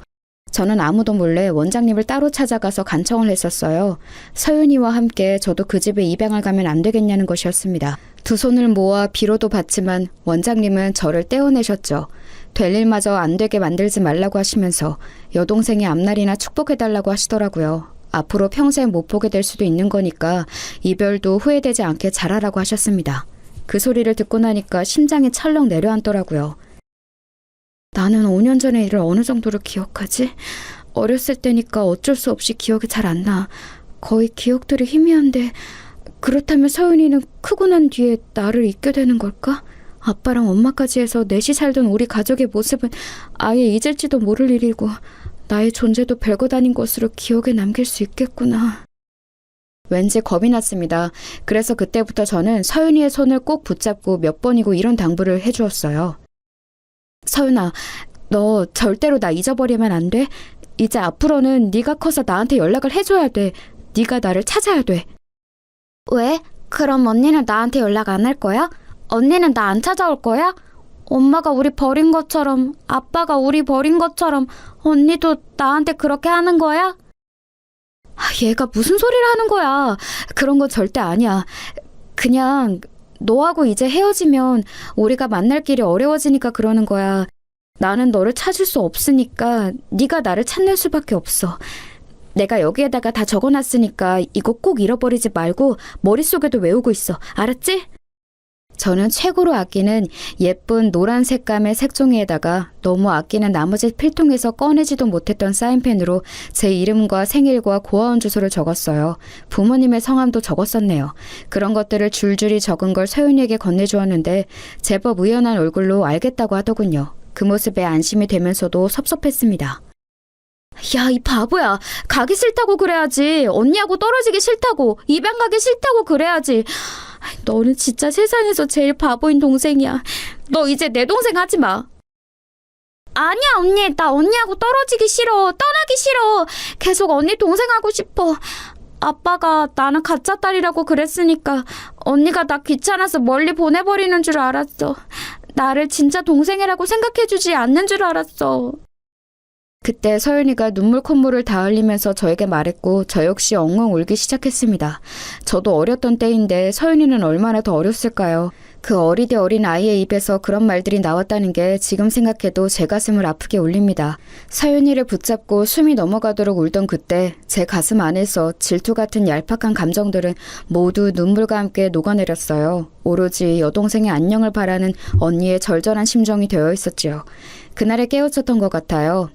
저는 아무도 몰래 원장님을 따로 찾아가서 간청을 했었어요. 서윤이와 함께 저도 그 집에 입양을 가면 안 되겠냐는 것이었습니다. 두 손을 모아 비로도 받지만 원장님은 저를 떼어내셨죠. 될 일마저 안 되게 만들지 말라고 하시면서 여동생의 앞날이나 축복해달라고 하시더라고요. 앞으로 평생 못 보게 될 수도 있는 거니까 이별도 후회되지 않게 잘하라고 하셨습니다. 그 소리를 듣고 나니까 심장이 철렁 내려앉더라고요. 나는 5년 전의 일을 어느 정도로 기억하지? 어렸을 때니까 어쩔 수 없이 기억이 잘 안 나. 거의 기억들이 희미한데 그렇다면 서윤이는 크고 난 뒤에 나를 잊게 되는 걸까? 아빠랑 엄마까지 해서 넷이 살던 우리 가족의 모습은 아예 잊을지도 모를 일이고 나의 존재도 별것 아닌 것으로 기억에 남길 수 있겠구나. 왠지 겁이 났습니다. 그래서 그때부터 저는 서윤이의 손을 꼭 붙잡고 몇 번이고 이런 당부를 해주었어요. 서윤아, 너 절대로 나 잊어버리면 안 돼. 이제 앞으로는 네가 커서 나한테 연락을 해줘야 돼. 네가 나를 찾아야 돼. 왜? 그럼 언니는 나한테 연락 안 할 거야? 언니는 나 안 찾아올 거야? 엄마가 우리 버린 것처럼, 아빠가 우리 버린 것처럼 언니도 나한테 그렇게 하는 거야? 얘가 무슨 소리를 하는 거야? 그런 건 절대 아니야. 그냥 너하고 이제 헤어지면 우리가 만날 길이 어려워지니까 그러는 거야. 나는 너를 찾을 수 없으니까 네가 나를 찾는 수밖에 없어. 내가 여기에다가 다 적어놨으니까 이거 꼭 잃어버리지 말고 머릿속에도 외우고 있어. 알았지? 저는 최고로 아끼는 예쁜 노란 색감의 색종이에다가 너무 아끼는 나머지 필통에서 꺼내지도 못했던 사인펜으로 제 이름과 생일과 고아원 주소를 적었어요. 부모님의 성함도 적었었네요. 그런 것들을 줄줄이 적은 걸 서윤이에게 건네주었는데 제법 의연한 얼굴로 알겠다고 하더군요. 그 모습에 안심이 되면서도 섭섭했습니다. 야, 이 바보야. 가기 싫다고 그래야지. 언니하고 떨어지기 싫다고. 입양 가기 싫다고 그래야지. 너는 진짜 세상에서 제일 바보인 동생이야. 너 이제 내 동생 하지 마. 아니야, 언니. 나 언니하고 떨어지기 싫어. 떠나기 싫어. 계속 언니 동생 하고 싶어. 아빠가 나는 가짜 딸이라고 그랬으니까 언니가 나 귀찮아서 멀리 보내버리는 줄 알았어. 나를 진짜 동생이라고 생각해주지 않는 줄 알았어. 그때 서윤이가 눈물 콧물을 다 흘리면서 저에게 말했고 저 역시 엉엉 울기 시작했습니다. 저도 어렸던 때인데 서윤이는 얼마나 더 어렸을까요? 그 어리대 어린 아이의 입에서 그런 말들이 나왔다는 게 지금 생각해도 제 가슴을 아프게 울립니다. 서윤이를 붙잡고 숨이 넘어가도록 울던 그때 제 가슴 안에서 질투 같은 얄팍한 감정들은 모두 눈물과 함께 녹아내렸어요. 오로지 여동생의 안녕을 바라는 언니의 절절한 심정이 되어 있었지요. 그날에 깨우쳤던 것 같아요.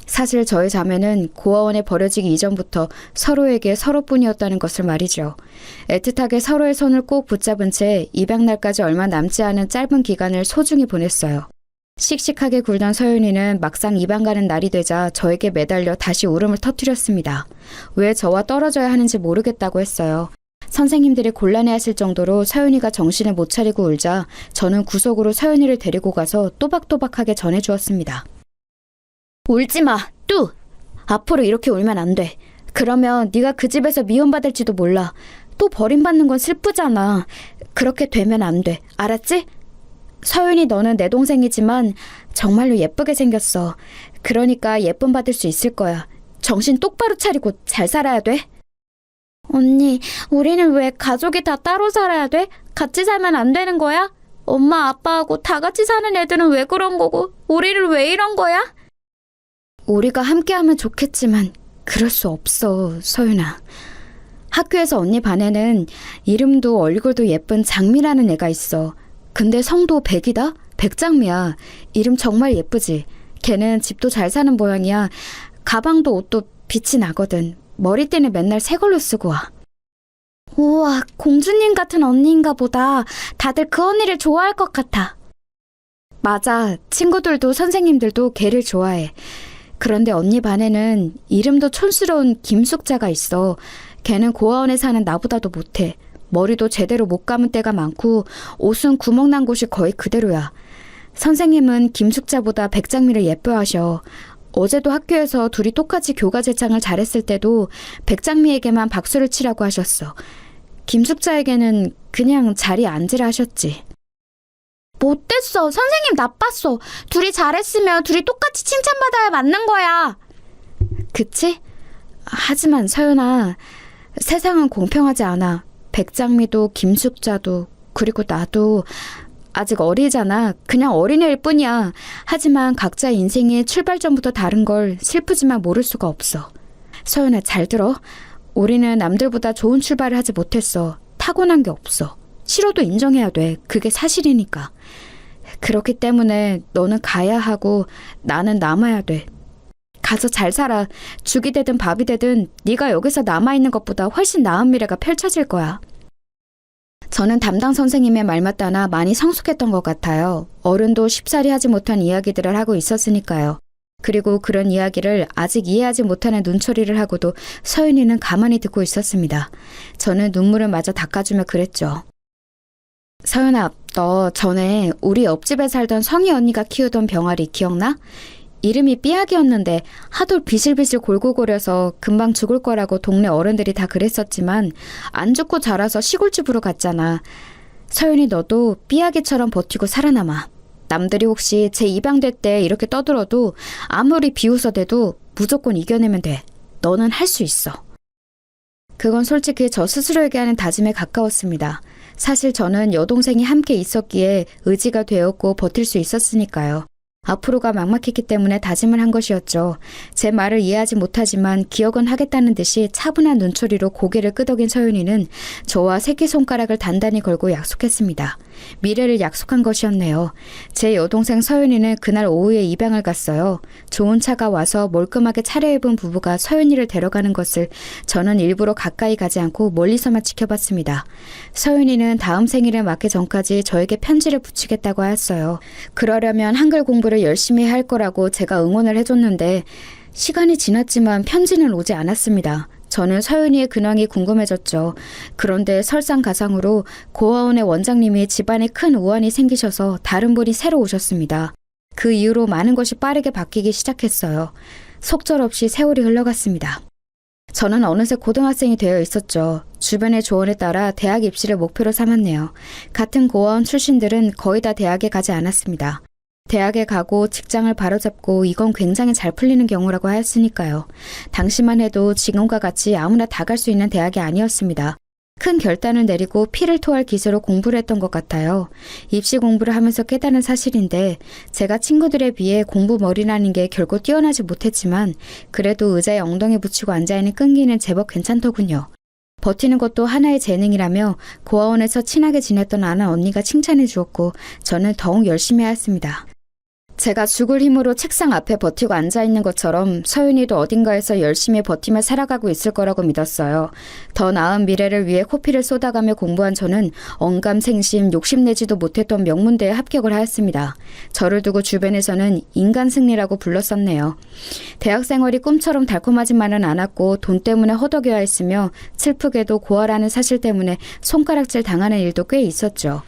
사실 저희 자매는 고아원에 버려지기 이전부터 서로에게 서로뿐이었다는 것을 말이죠. 애틋하게 서로의 손을 꼭 붙잡은 채 입양날까지 얼마 남지 않은 짧은 기간을 소중히 보냈어요. 씩씩하게 굴던 서윤이는 막상 입양 가는 날이 되자 저에게 매달려 다시 울음을 터뜨렸습니다. 왜 저와 떨어져야 하는지 모르겠다고 했어요. 선생님들이 곤란해하실 정도로 서윤이가 정신을 못 차리고 울자 저는 구석으로 서윤이를 데리고 가서 또박또박하게 전해주었습니다. 울지 마, 뚜! 앞으로 이렇게 울면 안 돼. 그러면 네가 그 집에서 미움받을지도 몰라. 또 버림받는 건 슬프잖아. 그렇게 되면 안 돼. 알았지? 서윤이 너는 내 동생이지만 정말로 예쁘게 생겼어. 그러니까 예쁨 받을 수 있을 거야. 정신 똑바로 차리고 잘 살아야 돼. 언니, 우리는 왜 가족이 다 따로 살아야 돼? 같이 살면 안 되는 거야? 엄마, 아빠하고 다 같이 사는 애들은 왜 그런 거고 우리를 왜 이런 거야? 우리가 함께하면 좋겠지만 그럴 수 없어, 서윤아. 학교에서 언니 반에는 이름도 얼굴도 예쁜 장미라는 애가 있어. 근데 성도 백이다? 백장미야. 이름 정말 예쁘지? 걔는 집도 잘 사는 모양이야. 가방도 옷도 빛이 나거든. 머리띠는 맨날 새 걸로 쓰고 와. 우와, 공주님 같은 언니인가 보다. 다들 그 언니를 좋아할 것 같아. 맞아. 친구들도 선생님들도 걔를 좋아해. 그런데 언니 반에는 이름도 촌스러운 김숙자가 있어. 걔는 고아원에 사는 나보다도 못해. 머리도 제대로 못 감은 때가 많고 옷은 구멍 난 곳이 거의 그대로야. 선생님은 김숙자보다 백장미를 예뻐하셔. 어제도 학교에서 둘이 똑같이 교과 제창을 잘했을 때도 백장미에게만 박수를 치라고 하셨어. 김숙자에게는 그냥 자리에 앉으라 하셨지. 못됐어. 선생님 나빴어. 둘이 잘했으면 둘이 똑같이 칭찬받아야 맞는 거야. 그치? 하지만 서연아, 세상은 공평하지 않아. 백장미도 김숙자도 그리고 나도 아직 어리잖아. 그냥 어린애일 뿐이야. 하지만 각자 인생의 출발점부터 다른 걸 슬프지만 모를 수가 없어. 서연아, 잘 들어. 우리는 남들보다 좋은 출발을 하지 못했어. 타고난 게 없어. 싫어도 인정해야 돼. 그게 사실이니까. 그렇기 때문에 너는 가야 하고 나는 남아야 돼. 가서 잘 살아. 죽이 되든 밥이 되든 네가 여기서 남아있는 것보다 훨씬 나은 미래가 펼쳐질 거야. 저는 담당 선생님의 말만 따나 많이 성숙했던 것 같아요. 어른도 쉽사리 하지 못한 이야기들을 하고 있었으니까요. 그리고 그런 이야기를 아직 이해하지 못하는 눈초리를 하고도 서윤이는 가만히 듣고 있었습니다. 저는 눈물을 마저 닦아주며 그랬죠. 서윤아, 너 전에 우리 옆집에 살던 성희 언니가 키우던 병아리 기억나? 이름이 삐약이었는데 하도 비실비실 골고거려서 금방 죽을 거라고 동네 어른들이 다 그랬었지만 안 죽고 자라서 시골집으로 갔잖아. 서윤이 너도 삐약이처럼 버티고 살아남아. 남들이 혹시 쟤 입양될 때 이렇게 떠들어도 아무리 비웃어대도 무조건 이겨내면 돼. 너는 할 수 있어. 그건 솔직히 저 스스로에게 하는 다짐에 가까웠습니다. 사실 저는 여동생이 함께 있었기에 의지가 되었고 버틸 수 있었으니까요. 앞으로가 막막했기 때문에 다짐을 한 것이었죠. 제 말을 이해하지 못하지만 기억은 하겠다는 듯이 차분한 눈초리로 고개를 끄덕인 서윤이는 저와 새끼손가락을 단단히 걸고 약속했습니다. 미래를 약속한 것이었네요. 제 여동생 서윤이는 그날 오후에 입양을 갔어요. 좋은 차가 와서 멀끔하게 차려입은 부부가 서윤이를 데려가는 것을 저는 일부러 가까이 가지 않고 멀리서만 지켜봤습니다. 서윤이는 다음 생일을 맞기 전까지 저에게 편지를 붙이겠다고 하였어요. 그러려면 한글 공부를 열심히 할 거라고 제가 응원을 해줬는데 시간이 지났지만 편지는 오지 않았습니다. 저는 서윤이의 근황이 궁금해졌죠. 그런데 설상가상으로 고아원의 원장님이 집안에 큰 우환이 생기셔서 다른 분이 새로 오셨습니다. 그 이후로 많은 것이 빠르게 바뀌기 시작했어요. 속절없이 세월이 흘러갔습니다. 저는 어느새 고등학생이 되어 있었죠. 주변의 조언에 따라 대학 입시를 목표로 삼았네요. 같은 고아원 출신들은 거의 다 대학에 가지 않았습니다. 대학에 가고 직장을 바로잡고 이건 굉장히 잘 풀리는 경우라고 하였으니까요. 당시만 해도 지금과 같이 아무나 다 갈 수 있는 대학이 아니었습니다. 큰 결단을 내리고 피를 토할 기세로 공부를 했던 것 같아요. 입시 공부를 하면서 깨달은 사실인데 제가 친구들에 비해 공부 머리라는 게 결코 뛰어나지 못했지만 그래도 의자에 엉덩이 붙이고 앉아있는 끈기는 제법 괜찮더군요. 버티는 것도 하나의 재능이라며 고아원에서 친하게 지냈던 아는 언니가 칭찬해 주었고 저는 더욱 열심히 하였습니다. 제가 죽을 힘으로 책상 앞에 버티고 앉아있는 것처럼 서윤이도 어딘가에서 열심히 버티며 살아가고 있을 거라고 믿었어요. 더 나은 미래를 위해 코피를 쏟아가며 공부한 저는 언감생심, 욕심내지도 못했던 명문대에 합격을 하였습니다. 저를 두고 주변에서는 인간 승리라고 불렀었네요. 대학 생활이 꿈처럼 달콤하지만은 않았고 돈 때문에 허덕여야 했으며 슬프게도 고아라는 사실 때문에 손가락질 당하는 일도 꽤 있었죠.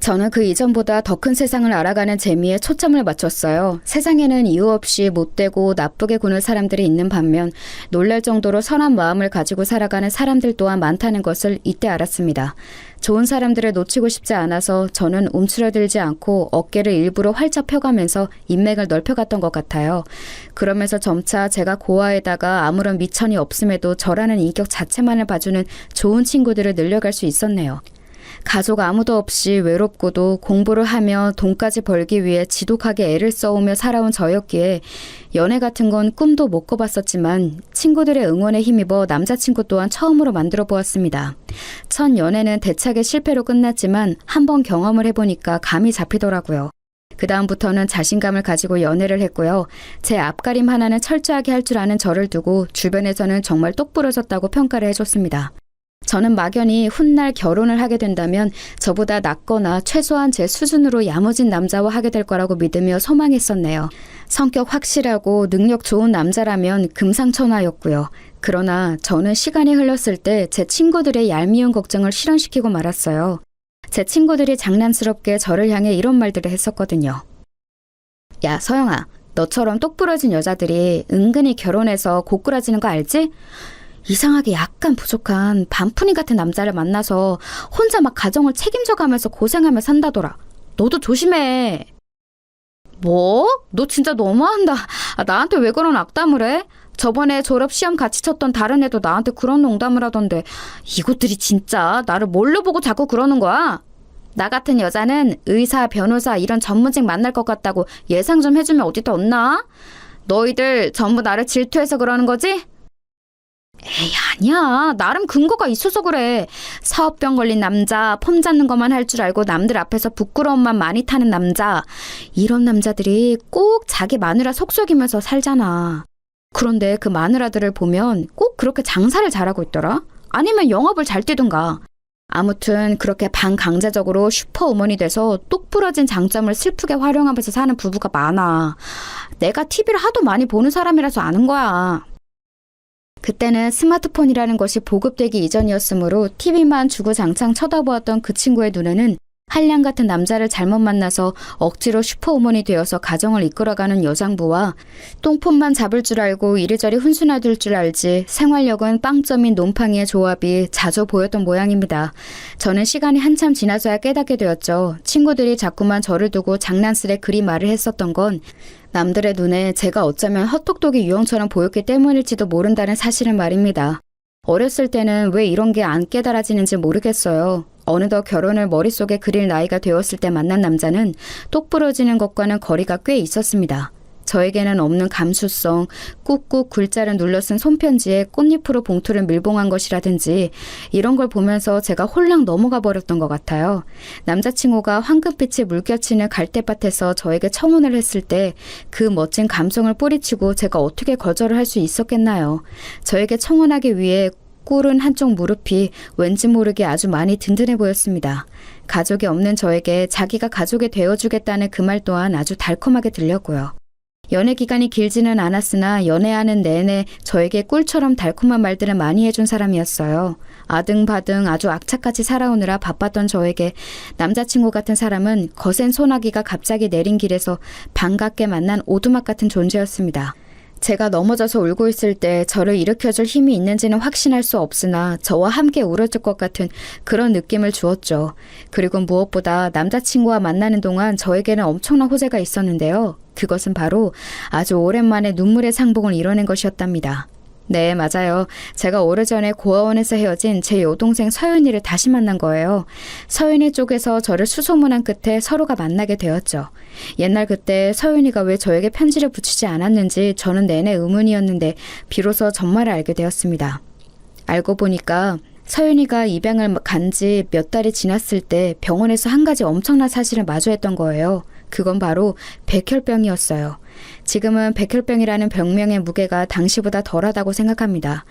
저는 그 이전보다 더 큰 세상을 알아가는 재미에 초점을 맞췄어요. 세상에는 이유 없이 못되고 나쁘게 구는 사람들이 있는 반면 놀랄 정도로 선한 마음을 가지고 살아가는 사람들 또한 많다는 것을 이때 알았습니다. 좋은 사람들을 놓치고 싶지 않아서 저는 움츠러들지 않고 어깨를 일부러 활짝 펴가면서 인맥을 넓혀갔던 것 같아요. 그러면서 점차 제가 고아에다가 아무런 미천이 없음에도 저라는 인격 자체만을 봐주는 좋은 친구들을 늘려갈 수 있었네요. 가족 아무도 없이 외롭고도 공부를 하며 돈까지 벌기 위해 지독하게 애를 써오며 살아온 저였기에 연애 같은 건 꿈도 못 꿔봤었지만 친구들의 응원에 힘입어 남자친구 또한 처음으로 만들어 보았습니다. 첫 연애는 대차게 실패로 끝났지만 한번 경험을 해보니까 감이 잡히더라고요. 그 다음부터는 자신감을 가지고 연애를 했고요. 제 앞가림 하나는 철저하게 할 줄 아는 저를 두고 주변에서는 정말 똑부러졌다고 평가를 해줬습니다. 저는 막연히 훗날 결혼을 하게 된다면 저보다 낫거나 최소한 제 수준으로 야무진 남자와 하게 될 거라고 믿으며 소망했었네요. 성격 확실하고 능력 좋은 남자라면 금상첨화였고요. 그러나 저는 시간이 흘렀을 때 제 친구들의 얄미운 걱정을 실현시키고 말았어요. 제 친구들이 장난스럽게 저를 향해 이런 말들을 했었거든요. 야, 서영아, 너처럼 똑부러진 여자들이 은근히 결혼해서 고꾸라지는 거 알지? 이상하게 약간 부족한 반푼이 같은 남자를 만나서 혼자 막 가정을 책임져가면서 고생하며 산다더라. 너도 조심해. 뭐? 너 진짜 너무한다. 나한테 왜 그런 악담을 해? 저번에 졸업 시험 같이 쳤던 다른 애도 나한테 그런 농담을 하던데 이것들이 진짜 나를 뭘로 보고 자꾸 그러는 거야? 나 같은 여자는 의사, 변호사 이런 전문직 만날 것 같다고 예상 좀 해주면 어디다 없나? 너희들 전부 나를 질투해서 그러는 거지? 에이, 아니야. 나름 근거가 있어서 그래. 사업병 걸린 남자, 폼 잡는 것만 할 줄 알고 남들 앞에서 부끄러움만 많이 타는 남자. 이런 남자들이 꼭 자기 마누라 속썩이면서 살잖아. 그런데 그 마누라들을 보면 꼭 그렇게 장사를 잘하고 있더라. 아니면 영업을 잘 뛰든가. 아무튼 그렇게 반강제적으로 슈퍼우먼이 돼서 똑부러진 장점을 슬프게 활용하면서 사는 부부가 많아. 내가 TV를 하도 많이 보는 사람이라서 아는 거야. 그때는 스마트폰이라는 것이 보급되기 이전이었으므로 TV만 주구장창 쳐다보았던 그 친구의 눈에는 한량 같은 남자를 잘못 만나서 억지로 슈퍼우먼이 되어서 가정을 이끌어가는 여장부와 똥폰만 잡을 줄 알고 이리저리 훈수나들 줄 알지 생활력은 빵점인 놈팡이의 조합이 자주 보였던 모양입니다. 저는 시간이 한참 지나서야 깨닫게 되었죠. 친구들이 자꾸만 저를 두고 장난스레 그리 말을 했었던 건 남들의 눈에 제가 어쩌면 헛똑똑이 유형처럼 보였기 때문일지도 모른다는 사실을 말입니다. 어렸을 때는 왜 이런 게 안 깨달아지는지 모르겠어요. 어느덧 결혼을 머릿속에 그릴 나이가 되었을 때 만난 남자는 똑부러지는 것과는 거리가 꽤 있었습니다. 저에게는 없는 감수성, 꾹꾹 글자를 눌러 쓴 손편지에 꽃잎으로 봉투를 밀봉한 것이라든지 이런 걸 보면서 제가 홀랑 넘어가 버렸던 것 같아요. 남자친구가 황금빛이 물결치는 갈대밭에서 저에게 청혼을 했을 때 그 멋진 감성을 뿌리치고 제가 어떻게 거절을 할 수 있었겠나요? 저에게 청혼하기 위해 꿇은 한쪽 무릎이 왠지 모르게 아주 많이 든든해 보였습니다. 가족이 없는 저에게 자기가 가족이 되어주겠다는 그 말 또한 아주 달콤하게 들렸고요. 연애 기간이 길지는 않았으나 연애하는 내내 저에게 꿀처럼 달콤한 말들을 많이 해준 사람이었어요. 아등바등 아주 악착같이 살아오느라 바빴던 저에게 남자친구 같은 사람은 거센 소나기가 갑자기 내린 길에서 반갑게 만난 오두막 같은 존재였습니다. 제가 넘어져서 울고 있을 때 저를 일으켜줄 힘이 있는지는 확신할 수 없으나 저와 함께 울어줄 것 같은 그런 느낌을 주었죠. 그리고 무엇보다 남자친구와 만나는 동안 저에게는 엄청난 호재가 있었는데요. 그것은 바로 아주 오랜만에 눈물의 상봉을 이뤄낸 것이었답니다. 네, 맞아요. 제가 오래전에 고아원에서 헤어진 제 여동생 서윤이를 다시 만난 거예요. 서윤이 쪽에서 저를 수소문한 끝에 서로가 만나게 되었죠. 옛날 그때 서윤이가 왜 저에게 편지를 붙이지 않았는지 저는 내내 의문이었는데 비로소 전말을 알게 되었습니다. 알고 보니까 서윤이가 입양을 간 지 몇 달이 지났을 때 병원에서 한 가지 엄청난 사실을 마주했던 거예요. 그건 바로 백혈병이었어요. 지금은 백혈병이라는 병명의 무게가 당시보다 덜하다고 생각합니다.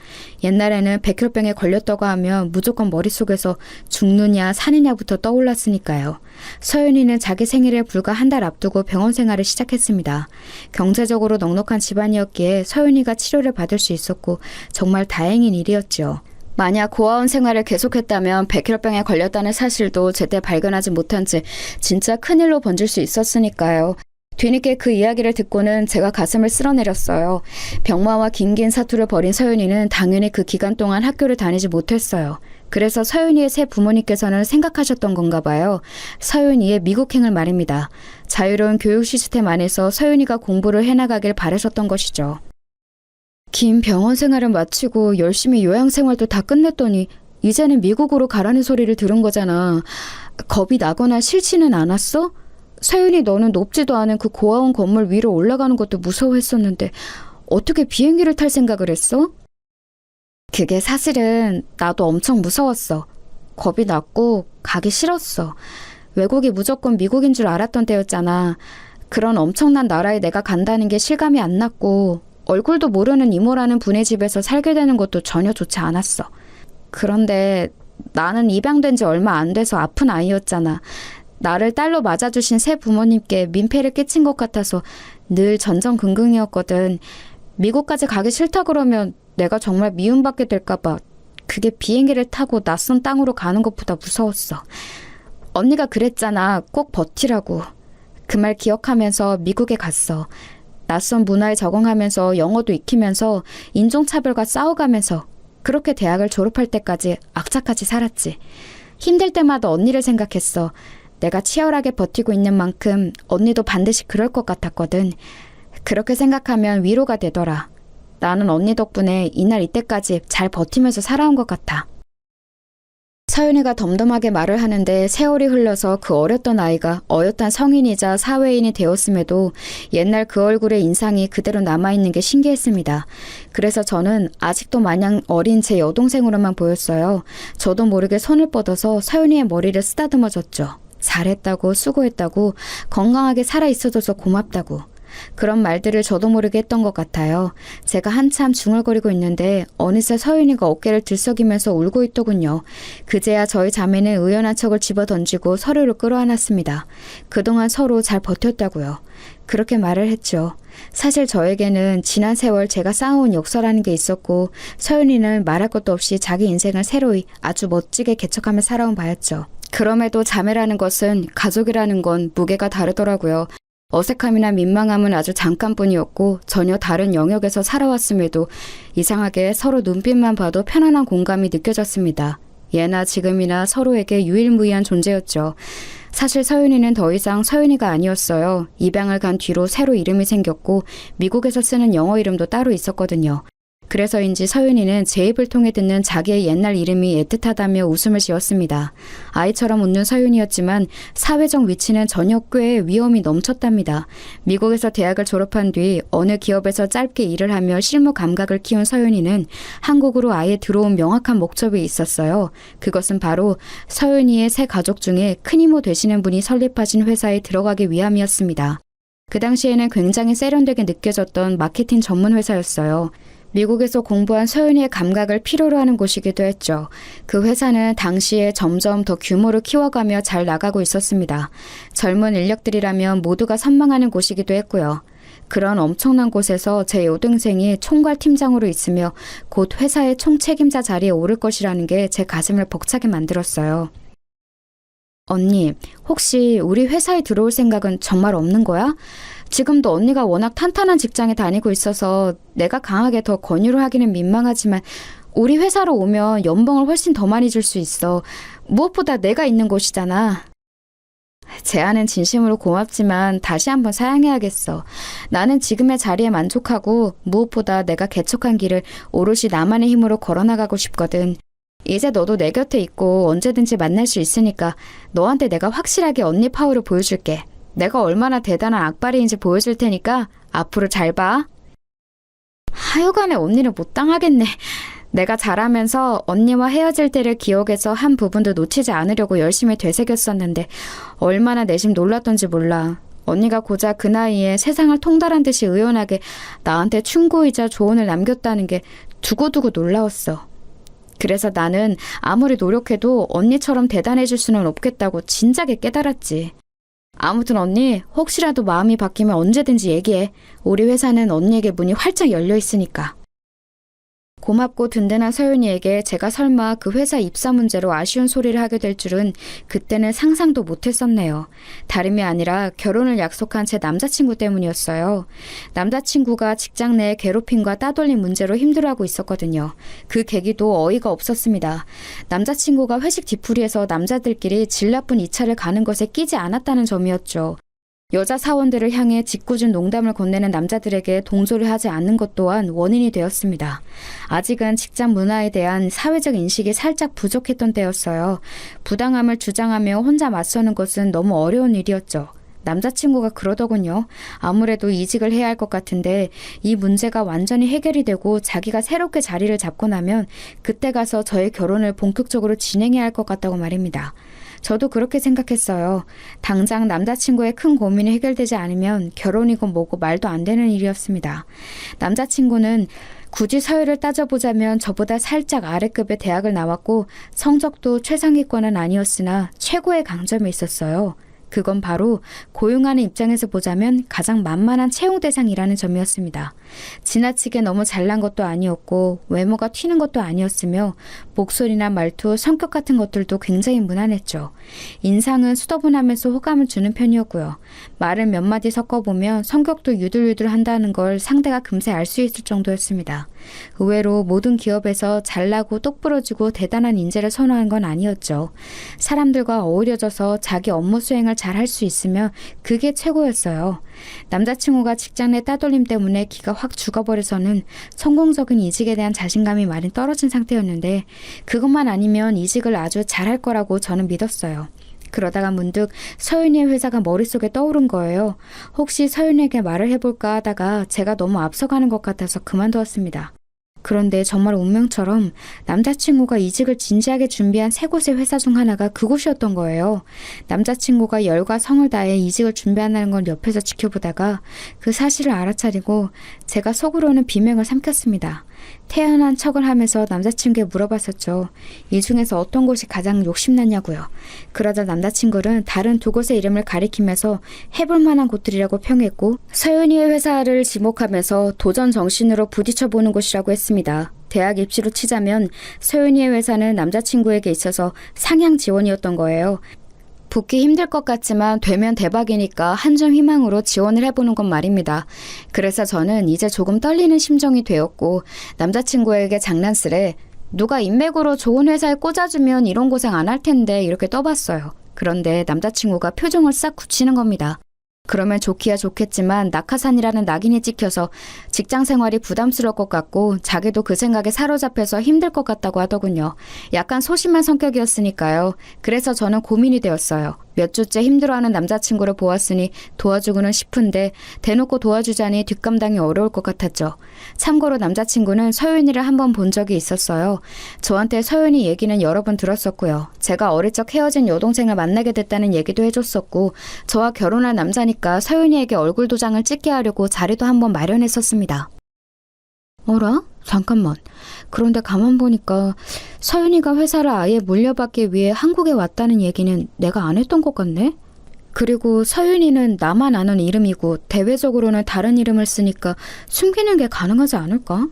옛날에는 백혈병에 걸렸다고 하면 무조건 머릿속에서 죽느냐 사느냐부터 떠올랐으니까요. 서윤이는 자기 생일을 불과 한 달 앞두고 병원 생활을 시작했습니다. 경제적으로 넉넉한 집안이었기에 서윤이가 치료를 받을 수 있었고 정말 다행인 일이었죠. 만약 고아원 생활을 계속했다면 백혈병에 걸렸다는 사실도 제때 발견하지 못한 채 진짜 큰일로 번질 수 있었으니까요. 뒤늦게 그 이야기를 듣고는 제가 가슴을 쓸어내렸어요. 병마와 긴긴 사투를 벌인 서윤이는 당연히 그 기간 동안 학교를 다니지 못했어요. 그래서 서윤이의 새 부모님께서는 생각하셨던 건가 봐요. 서윤이의 미국행을 말입니다. 자유로운 교육 시스템 안에서 서윤이가 공부를 해나가길 바라셨던 것이죠. 긴 병원 생활을 마치고 열심히 요양 생활도 다 끝냈더니 이제는 미국으로 가라는 소리를 들은 거잖아. 겁이 나거나 싫지는 않았어? 서윤이 너는 높지도 않은 그 고아원 건물 위로 올라가는 것도 무서워했었는데 어떻게 비행기를 탈 생각을 했어? 그게 사실은 나도 엄청 무서웠어. 겁이 났고 가기 싫었어. 외국이 무조건 미국인 줄 알았던 때였잖아. 그런 엄청난 나라에 내가 간다는 게 실감이 안 났고 얼굴도 모르는 이모라는 분의 집에서 살게 되는 것도 전혀 좋지 않았어. 그런데 나는 입양된 지 얼마 안 돼서 아픈 아이였잖아. 나를 딸로 맞아주신 새 부모님께 민폐를 끼친 것 같아서 늘 전전긍긍이었거든. 미국까지 가기 싫다 그러면 내가 정말 미움받게 될까봐 그게 비행기를 타고 낯선 땅으로 가는 것보다 무서웠어. 언니가 그랬잖아. 꼭 버티라고. 그 말 기억하면서 미국에 갔어. 낯선 문화에 적응하면서 영어도 익히면서 인종차별과 싸워가면서 그렇게 대학을 졸업할 때까지 악착같이 살았지. 힘들 때마다 언니를 생각했어. 내가 치열하게 버티고 있는 만큼 언니도 반드시 그럴 것 같았거든. 그렇게 생각하면 위로가 되더라. 나는 언니 덕분에 이날 이때까지 잘 버티면서 살아온 것 같아. 서윤이가 덤덤하게 말을 하는데 세월이 흘러서 그 어렸던 아이가 어엿한 성인이자 사회인이 되었음에도 옛날 그 얼굴의 인상이 그대로 남아있는 게 신기했습니다. 그래서 저는 아직도 마냥 어린 제 여동생으로만 보였어요. 저도 모르게 손을 뻗어서 서윤이의 머리를 쓰다듬어줬죠. 잘했다고, 수고했다고, 건강하게 살아있어줘서 고맙다고. 그런 말들을 저도 모르게 했던 것 같아요. 제가 한참 중얼거리고 있는데 어느새 서윤이가 어깨를 들썩이면서 울고 있더군요. 그제야 저희 자매는 의연한 척을 집어던지고 서로를 끌어안았습니다. 그동안 서로 잘 버텼다고요. 그렇게 말을 했죠. 사실 저에게는 지난 세월 제가 쌓아온 역사라는 게 있었고 서윤이는 말할 것도 없이 자기 인생을 새로이 아주 멋지게 개척하며 살아온 바였죠. 그럼에도 자매라는 것은, 가족이라는 건 무게가 다르더라고요. 어색함이나 민망함은 아주 잠깐뿐이었고 전혀 다른 영역에서 살아왔음에도 이상하게 서로 눈빛만 봐도 편안한 공감이 느껴졌습니다. 예나 지금이나 서로에게 유일무이한 존재였죠. 사실 서윤이는 더 이상 서윤이가 아니었어요. 입양을 간 뒤로 새로 이름이 생겼고 미국에서 쓰는 영어 이름도 따로 있었거든요. 그래서인지 서윤이는 제 입을 통해 듣는 자기의 옛날 이름이 애틋하다며 웃음을 지었습니다. 아이처럼 웃는 서윤이었지만 사회적 위치는 전혀 꽤 위험이 넘쳤답니다. 미국에서 대학을 졸업한 뒤 어느 기업에서 짧게 일을 하며 실무 감각을 키운 서윤이는 한국으로 아예 들어온 명확한 목적이 있었어요. 그것은 바로 서윤이의 새 가족 중에 큰 이모 되시는 분이 설립하신 회사에 들어가기 위함이었습니다. 그 당시에는 굉장히 세련되게 느껴졌던 마케팅 전문 회사였어요. 미국에서 공부한 서윤이의 감각을 필요로 하는 곳이기도 했죠. 그 회사는 당시에 점점 더 규모를 키워가며 잘 나가고 있었습니다. 젊은 인력들이라면 모두가 선망하는 곳이기도 했고요. 그런 엄청난 곳에서 제 여동생이 총괄팀장으로 있으며 곧 회사의 총책임자 자리에 오를 것이라는 게 제 가슴을 벅차게 만들었어요. 언니, 혹시 우리 회사에 들어올 생각은 정말 없는 거야? 지금도 언니가 워낙 탄탄한 직장에 다니고 있어서 내가 강하게 더 권유를 하기는 민망하지만 우리 회사로 오면 연봉을 훨씬 더 많이 줄 수 있어. 무엇보다 내가 있는 곳이잖아. 제안은 진심으로 고맙지만 다시 한번 사양해야겠어. 나는 지금의 자리에 만족하고 무엇보다 내가 개척한 길을 오롯이 나만의 힘으로 걸어나가고 싶거든. 이제 너도 내 곁에 있고 언제든지 만날 수 있으니까 너한테 내가 확실하게 언니 파워를 보여줄게. 내가 얼마나 대단한 악바리인지 보여줄 테니까 앞으로 잘 봐. 하여간에 언니를 못 당하겠네. 내가 자라면서 언니와 헤어질 때를 기억해서 한 부분도 놓치지 않으려고 열심히 되새겼었는데 얼마나 내심 놀랐던지 몰라. 언니가 고작 그 나이에 세상을 통달한 듯이 의연하게 나한테 충고이자 조언을 남겼다는 게 두고두고 놀라웠어. 그래서 나는 아무리 노력해도 언니처럼 대단해질 수는 없겠다고 진작에 깨달았지. 아무튼 언니, 혹시라도 마음이 바뀌면 언제든지 얘기해. 우리 회사는 언니에게 문이 활짝 열려 있으니까. 고맙고 든든한 서윤이에게 제가 설마 그 회사 입사 문제로 아쉬운 소리를 하게 될 줄은 그때는 상상도 못했었네요. 다름이 아니라 결혼을 약속한 제 남자친구 때문이었어요. 남자친구가 직장 내 괴롭힘과 따돌림 문제로 힘들어하고 있었거든요. 그 계기도 어이가 없었습니다. 남자친구가 회식 뒤풀이에서 남자들끼리 질 나쁜 2차를 가는 것에 끼지 않았다는 점이었죠. 여자 사원들을 향해 짓궂은 농담을 건네는 남자들에게 동조를 하지 않는 것 또한 원인이 되었습니다. 아직은 직장 문화에 대한 사회적 인식이 살짝 부족했던 때였어요. 부당함을 주장하며 혼자 맞서는 것은 너무 어려운 일이었죠. 남자친구가 그러더군요. 아무래도 이직을 해야 할 것 같은데 이 문제가 완전히 해결이 되고 자기가 새롭게 자리를 잡고 나면 그때 가서 저의 결혼을 본격적으로 진행해야 할 것 같다고 말입니다. 저도 그렇게 생각했어요. 당장 남자친구의 큰 고민이 해결되지 않으면 결혼이고 뭐고 말도 안 되는 일이었습니다. 남자친구는 굳이 서열을 따져보자면 저보다 살짝 아래급의 대학을 나왔고 성적도 최상위권은 아니었으나 최고의 강점이 있었어요. 그건 바로 고용하는 입장에서 보자면 가장 만만한 채용 대상이라는 점이었습니다. 지나치게 너무 잘난 것도 아니었고 외모가 튀는 것도 아니었으며 목소리나 말투, 성격 같은 것들도 굉장히 무난했죠. 인상은 수더분하면서 호감을 주는 편이었고요. 말을 몇 마디 섞어보면 성격도 유들유들 한다는 걸 상대가 금세 알 수 있을 정도였습니다. 의외로 모든 기업에서 잘나고 똑부러지고 대단한 인재를 선호한 건 아니었죠. 사람들과 어우러져서 자기 업무 수행을 잘 할 수 있으면 그게 최고였어요. 남자친구가 직장 내 따돌림 때문에 기가 확 죽어버려서는 성공적인 이직에 대한 자신감이 많이 떨어진 상태였는데 그것만 아니면 이직을 아주 잘할 거라고 저는 믿었어요. 그러다가 문득 서윤이의 회사가 머릿속에 떠오른 거예요. 혹시 서윤이에게 말을 해볼까 하다가 제가 너무 앞서가는 것 같아서 그만두었습니다. 그런데 정말 운명처럼 남자친구가 이직을 진지하게 준비한 세 곳의 회사 중 하나가 그곳이었던 거예요. 남자친구가 열과 성을 다해 이직을 준비한다는 걸 옆에서 지켜보다가 그 사실을 알아차리고 제가 속으로는 비명을 삼켰습니다. 태연한 척을 하면서 남자친구에게 물어봤었죠. 이 중에서 어떤 곳이 가장 욕심났냐고요. 그러자 남자친구는 다른 두 곳의 이름을 가리키면서 해볼 만한 곳들이라고 평했고 서윤이의 회사를 지목하면서 도전 정신으로 부딪혀보는 곳이라고 했습니다. 대학 입시로 치자면 서윤이의 회사는 남자친구에게 있어서 상향 지원이었던 거예요. 붙기 힘들 것 같지만 되면 대박이니까 한줌 희망으로 지원을 해보는 건 말입니다. 그래서 저는 이제 조금 떨리는 심정이 되었고 남자친구에게 장난스레 누가 인맥으로 좋은 회사에 꽂아주면 이런 고생 안 할 텐데 이렇게 떠봤어요. 그런데 남자친구가 표정을 싹 굳히는 겁니다. 그러면 좋기야 좋겠지만 낙하산이라는 낙인이 찍혀서 직장 생활이 부담스러울 것 같고 자기도 그 생각에 사로잡혀서 힘들 것 같다고 하더군요. 약간 소심한 성격이었으니까요. 그래서 저는 고민이 되었어요. 몇 주째 힘들어하는 남자친구를 보았으니 도와주고는 싶은데 대놓고 도와주자니 뒷감당이 어려울 것 같았죠. 참고로 남자친구는 서윤이를 한번 본 적이 있었어요. 저한테 서윤이 얘기는 여러 번 들었었고요. 제가 어릴 적 헤어진 여동생을 만나게 됐다는 얘기도 해줬었고 저와 결혼할 남자니까 서윤이에게 얼굴 도장을 찍게 하려고 자리도 한번 마련했었습니다. 어라? 잠깐만. 그런데 가만 보니까 서윤이가 회사를 아예 물려받기 위해 한국에 왔다는 얘기는 내가 안 했던 것 같네? 그리고 서윤이는 나만 아는 이름이고 대외적으로는 다른 이름을 쓰니까 숨기는 게 가능하지 않을까?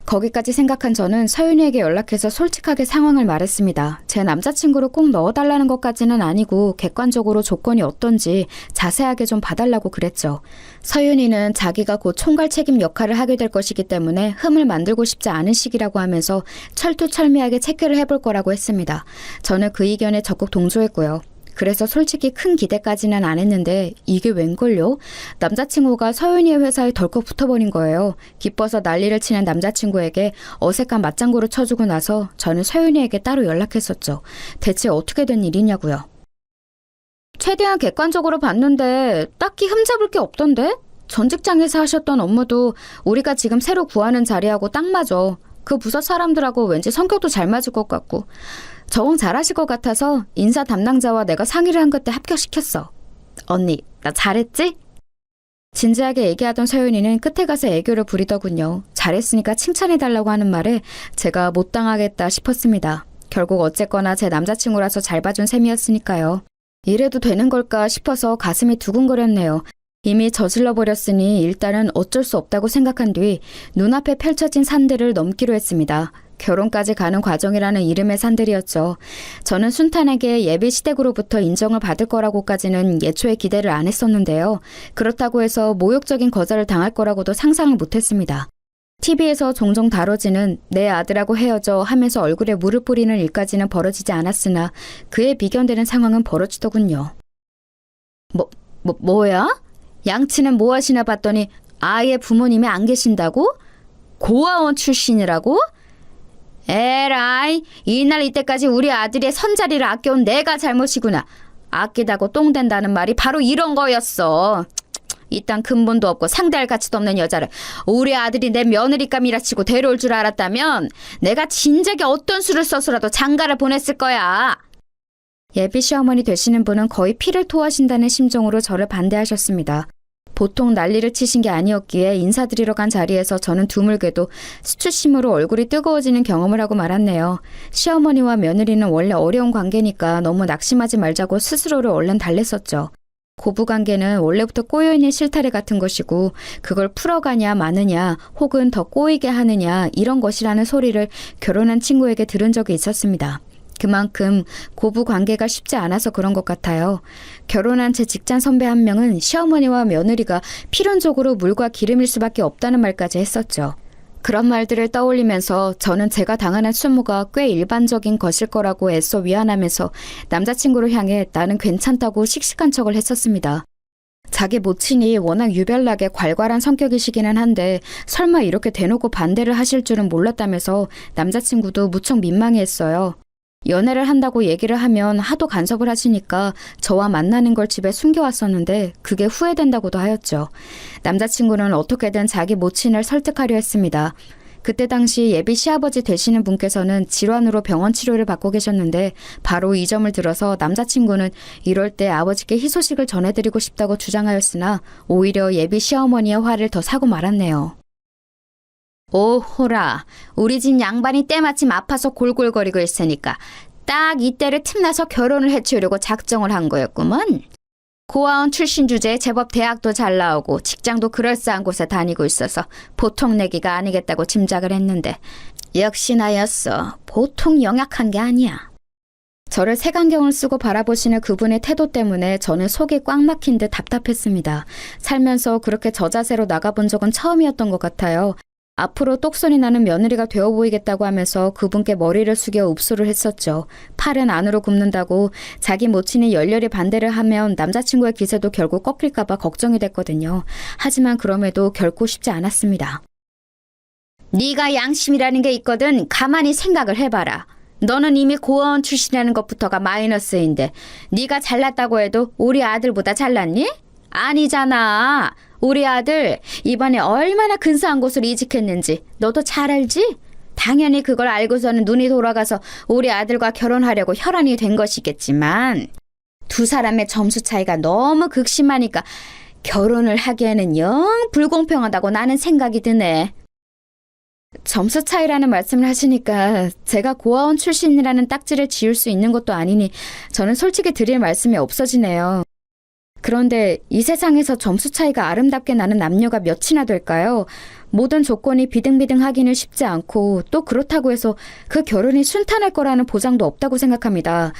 거기까지 생각한 저는 서윤이에게 연락해서 솔직하게 상황을 말했습니다. 제 남자친구를 꼭 넣어달라는 것까지는 아니고 객관적으로 조건이 어떤지 자세하게 좀 봐달라고 그랬죠. 서윤이는 자기가 곧 총괄 책임 역할을 하게 될 것이기 때문에 흠을 만들고 싶지 않은 시기라고 하면서 철두철미하게 체크를 해볼 거라고 했습니다. 저는 그 의견에 적극 동조했고요. 그래서 솔직히 큰 기대까지는 안 했는데 이게 웬걸요? 남자친구가 서윤이의 회사에 덜컥 붙어버린 거예요. 기뻐서 난리를 치는 남자친구에게 어색한 맞장구를 쳐주고 나서 저는 서윤이에게 따로 연락했었죠. 대체 어떻게 된 일이냐고요. 최대한 객관적으로 봤는데 딱히 흠잡을 게 없던데? 전 직장에서 하셨던 업무도 우리가 지금 새로 구하는 자리하고 딱 맞아. 그 부서 사람들하고 왠지 성격도 잘 맞을 것 같고 적응 잘하실 것 같아서 인사 담당자와 내가 상의를 한 그때 합격시켰어. 언니, 나 잘했지? 진지하게 얘기하던 서윤이는 끝에 가서 애교를 부리더군요. 잘했으니까 칭찬해달라고 하는 말에 제가 못 당하겠다 싶었습니다. 결국 어쨌거나 제 남자친구라서 잘 봐준 셈이었으니까요. 이래도 되는 걸까 싶어서 가슴이 두근거렸네요. 이미 저질러 버렸으니 일단은 어쩔 수 없다고 생각한 뒤 눈앞에 펼쳐진 산들을 넘기로 했습니다. 결혼까지 가는 과정이라는 이름의 산들이었죠. 저는 순탄하게 예비 시댁으로부터 인정을 받을 거라고까지는 예초에 기대를 안 했었는데요. 그렇다고 해서 모욕적인 거절을 당할 거라고도 상상을 못했습니다. TV에서 종종 다뤄지는 내 아들하고 헤어져 하면서 얼굴에 물을 뿌리는 일까지는 벌어지지 않았으나 그에 비견되는 상황은 벌어지더군요. 뭐야? 양치는 뭐 하시나 봤더니 아이의 부모님이 안 계신다고? 고아원 출신이라고? 에라이, 이날 이때까지 우리 아들의 선자리를 아껴온 내가 잘못이구나. 아끼다고 똥 된다는 말이 바로 이런 거였어. 이딴 근본도 없고 상대할 가치도 없는 여자를 우리 아들이 내 며느리감이라 치고 데려올 줄 알았다면 내가 진작에 어떤 수를 써서라도 장가를 보냈을 거야. 예비 시어머니 되시는 분은 거의 피를 토하신다는 심정으로 저를 반대하셨습니다. 보통 난리를 치신 게 아니었기에 인사드리러 간 자리에서 저는 드물게도 수치심으로 얼굴이 뜨거워지는 경험을 하고 말았네요. 시어머니와 며느리는 원래 어려운 관계니까 너무 낙심하지 말자고 스스로를 얼른 달랬었죠. 고부관계는 원래부터 꼬여있는 실타래 같은 것이고 그걸 풀어가냐 마느냐 혹은 더 꼬이게 하느냐 이런 것이라는 소리를 결혼한 친구에게 들은 적이 있었습니다. 그만큼 고부 관계가 쉽지 않아서 그런 것 같아요. 결혼한 제 직장 선배 한 명은 시어머니와 며느리가 필연적으로 물과 기름일 수밖에 없다는 말까지 했었죠. 그런 말들을 떠올리면서 저는 제가 당하는 수모가 꽤 일반적인 것일 거라고 애써 위안하면서 남자친구를 향해 나는 괜찮다고 씩씩한 척을 했었습니다. 자기 모친이 워낙 유별나게 괄괄한 성격이시기는 한데 설마 이렇게 대놓고 반대를 하실 줄은 몰랐다면서 남자친구도 무척 민망해했어요. 연애를 한다고 얘기를 하면 하도 간섭을 하시니까 저와 만나는 걸 집에 숨겨왔었는데 그게 후회된다고도 하였죠. 남자친구는 어떻게든 자기 모친을 설득하려 했습니다. 그때 당시 예비 시아버지 되시는 분께서는 질환으로 병원 치료를 받고 계셨는데 바로 이 점을 들어서 남자친구는 이럴 때 아버지께 희소식을 전해드리고 싶다고 주장하였으나 오히려 예비 시어머니의 화를 더 사고 말았네요. 오호라, 우리 집 양반이 때마침 아파서 골골거리고 있으니까 딱 이때를 틈나서 결혼을 해치우려고 작정을 한 거였구먼. 고아원 출신 주제에 제법 대학도 잘 나오고 직장도 그럴싸한 곳에 다니고 있어서 보통 내기가 아니겠다고 짐작을 했는데 역시 나였어. 보통 영약한 게 아니야. 저를 색안경을 쓰고 바라보시는 그분의 태도 때문에 저는 속이 꽉 막힌 듯 답답했습니다. 살면서 그렇게 저자세로 나가본 적은 처음이었던 것 같아요. 앞으로 똑소리 나는 며느리가 되어 보이겠다고 하면서 그분께 머리를 숙여 읍소를 했었죠. 팔은 안으로 굽는다고 자기 모친이 열렬히 반대를 하면 남자친구의 기세도 결국 꺾일까 봐 걱정이 됐거든요. 하지만 그럼에도 결코 쉽지 않았습니다. 네가 양심이라는 게 있거든. 가만히 생각을 해봐라. 너는 이미 고아원 출신이라는 것부터가 마이너스인데 네가 잘났다고 해도 우리 아들보다 잘났니? 아니잖아. 우리 아들 이번에 얼마나 근사한 곳으로 이직했는지 너도 잘 알지? 당연히 그걸 알고서는 눈이 돌아가서 우리 아들과 결혼하려고 혈안이 된 것이겠지만 두 사람의 점수 차이가 너무 극심하니까 결혼을 하기에는 영 불공평하다고 나는 생각이 드네. 점수 차이라는 말씀을 하시니까 제가 고아원 출신이라는 딱지를 지울 수 있는 것도 아니니 저는 솔직히 드릴 말씀이 없어지네요. 그런데 이 세상에서 점수 차이가 아름답게 나는 남녀가 몇이나 될까요? 모든 조건이 비등비등하기는 쉽지 않고 또 그렇다고 해서 그 결혼이 순탄할 거라는 보장도 없다고 생각합니다.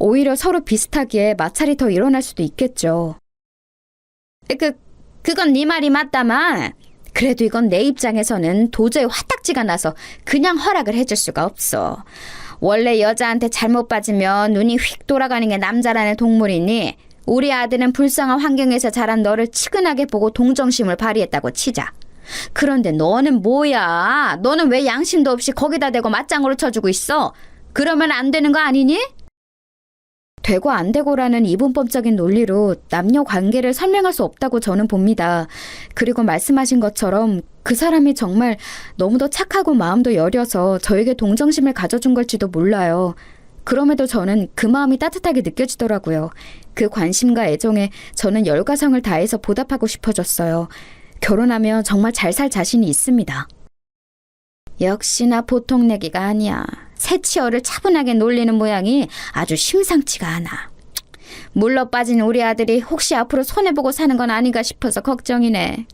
오히려 서로 비슷하기에 마찰이 더 일어날 수도 있겠죠. 그건 네 말이 맞다만 그래도 이건 내 입장에서는 도저히 화딱지가 나서 그냥 허락을 해줄 수가 없어. 원래 여자한테 잘못 빠지면 눈이 휙 돌아가는 게 남자라는 동물이니 우리 아들은 불쌍한 환경에서 자란 너를 치근하게 보고 동정심을 발휘했다고 치자. 그런데 너는 뭐야? 너는 왜 양심도 없이 거기다 대고 맞장구를 쳐주고 있어? 그러면 안 되는 거 아니니? 되고 안 되고라는 이분법적인 논리로 남녀 관계를 설명할 수 없다고 저는 봅니다. 그리고 말씀하신 것처럼 그 사람이 정말 너무도 착하고 마음도 여려서 저에게 동정심을 가져준 걸지도 몰라요. 그럼에도 저는 그 마음이 따뜻하게 느껴지더라고요. 그 관심과 애정에 저는 열과성을 다해서 보답하고 싶어졌어요. 결혼하면 정말 잘 살 자신이 있습니다. 역시나 보통 내기가 아니야. 새치어를 차분하게 놀리는 모양이 아주 심상치가 않아. 물러 빠진 우리 아들이 혹시 앞으로 손해보고 사는 건 아닌가 싶어서 걱정이네.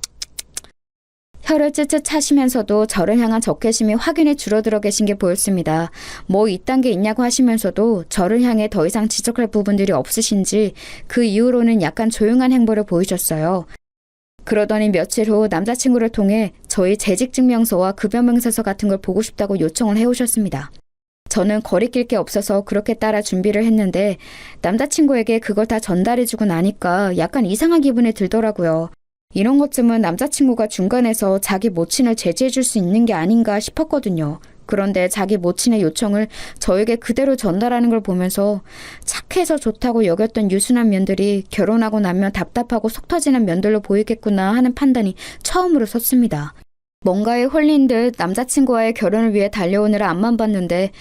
혀를 쯧쯧 차시면서도 저를 향한 적개심이 확연히 줄어들어 계신 게 보였습니다. 뭐 이딴 게 있냐고 하시면서도 저를 향해 더 이상 지적할 부분들이 없으신지 그 이후로는 약간 조용한 행보를 보이셨어요. 그러더니 며칠 후 남자친구를 통해 저희 재직증명서와 급여명세서 같은 걸 보고 싶다고 요청을 해오셨습니다. 저는 거리낄 게 없어서 그렇게 따라 준비를 했는데 남자친구에게 그걸 다 전달해주고 나니까 약간 이상한 기분이 들더라고요. 이런 것쯤은 남자친구가 중간에서 자기 모친을 제지해줄 수 있는 게 아닌가 싶었거든요. 그런데 자기 모친의 요청을 저에게 그대로 전달하는 걸 보면서 착해서 좋다고 여겼던 유순한 면들이 결혼하고 나면 답답하고 속 터지는 면들로 보이겠구나 하는 판단이 처음으로 섰습니다. 뭔가에 홀린 듯 남자친구와의 결혼을 위해 달려오느라 앞만 봤는데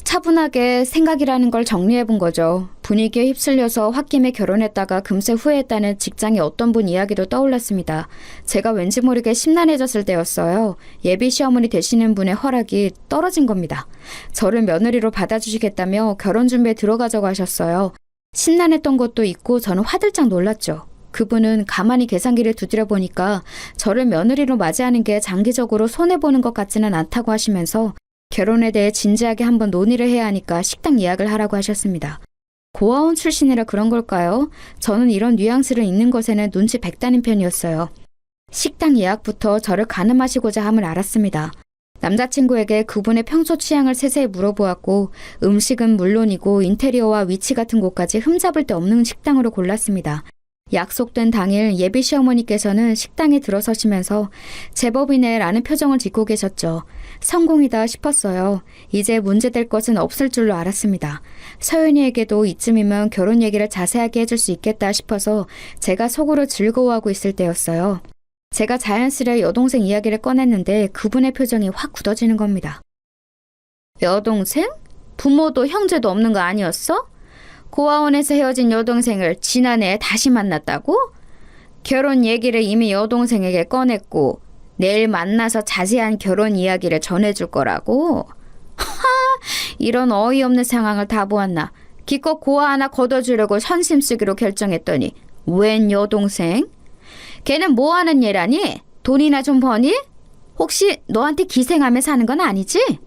차분하게 생각이라는 걸 정리해 본 거죠. 분위기에 휩쓸려서 홧김에 결혼했다가 금세 후회했다는 직장의 어떤 분 이야기도 떠올랐습니다. 제가 왠지 모르게 심란해졌을 때였어요. 예비 시어머니 되시는 분의 허락이 떨어진 겁니다. 저를 며느리로 받아주시겠다며 결혼 준비에 들어가자고 하셨어요. 심란했던 것도 있고 저는 화들짝 놀랐죠. 그분은 가만히 계산기를 두드려 보니까 저를 며느리로 맞이하는 게 장기적으로 손해보는 것 같지는 않다고 하시면서 결혼에 대해 진지하게 한번 논의를 해야 하니까 식당 예약을 하라고 하셨습니다. 고아원 출신이라 그런 걸까요? 저는 이런 뉘앙스를 읽는 것에는 눈치 백단인 편이었어요. 식당 예약부터 저를 가늠하시고자 함을 알았습니다. 남자친구에게 그분의 평소 취향을 세세히 물어보았고 음식은 물론이고 인테리어와 위치 같은 곳까지 흠잡을 데 없는 식당으로 골랐습니다. 약속된 당일 예비 시어머니께서는 식당에 들어서시면서 제법이네 라는 표정을 짓고 계셨죠. 성공이다 싶었어요. 이제 문제될 것은 없을 줄로 알았습니다. 서윤이에게도 이쯤이면 결혼 얘기를 자세하게 해줄 수 있겠다 싶어서 제가 속으로 즐거워하고 있을 때였어요. 제가 자연스레 여동생 이야기를 꺼냈는데 그분의 표정이 확 굳어지는 겁니다. 여동생? 부모도 형제도 없는 거 아니었어? 고아원에서 헤어진 여동생을 지난해에 다시 만났다고? 결혼 얘기를 이미 여동생에게 꺼냈고 내일 만나서 자세한 결혼 이야기를 전해줄 거라고? 하하, 이런 어이없는 상황을 다 보았나. 기껏 고아 하나 걷어주려고 선심 쓰기로 결정했더니 웬 여동생? 걔는 뭐하는 얘라니? 돈이나 좀 버니? 혹시 너한테 기생하며 사는 건 아니지?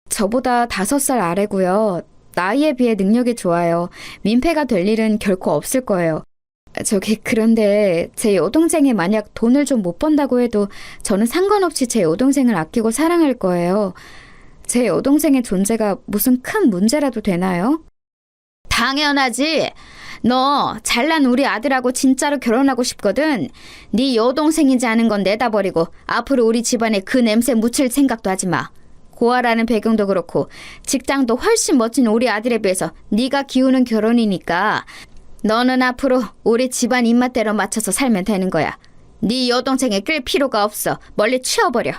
저보다 5살 아래고요. 나이에 비해 능력이 좋아요. 민폐가 될 일은 결코 없을 거예요. 그런데 제 여동생이 만약 돈을 좀 못 번다고 해도 저는 상관없이 제 여동생을 아끼고 사랑할 거예요. 제 여동생의 존재가 무슨 큰 문제라도 되나요? 당연하지. 너 잘난 우리 아들하고 진짜로 결혼하고 싶거든. 네 여동생이지 않은 건 내다버리고 앞으로 우리 집안에 그 냄새 묻힐 생각도 하지 마. 고아라는 배경도 그렇고 직장도 훨씬 멋진 우리 아들에 비해서 네가 기우는 결혼이니까 너는 앞으로 우리 집안 입맛대로 맞춰서 살면 되는 거야. 네 여동생에 끌 필요가 없어. 멀리 치워버려.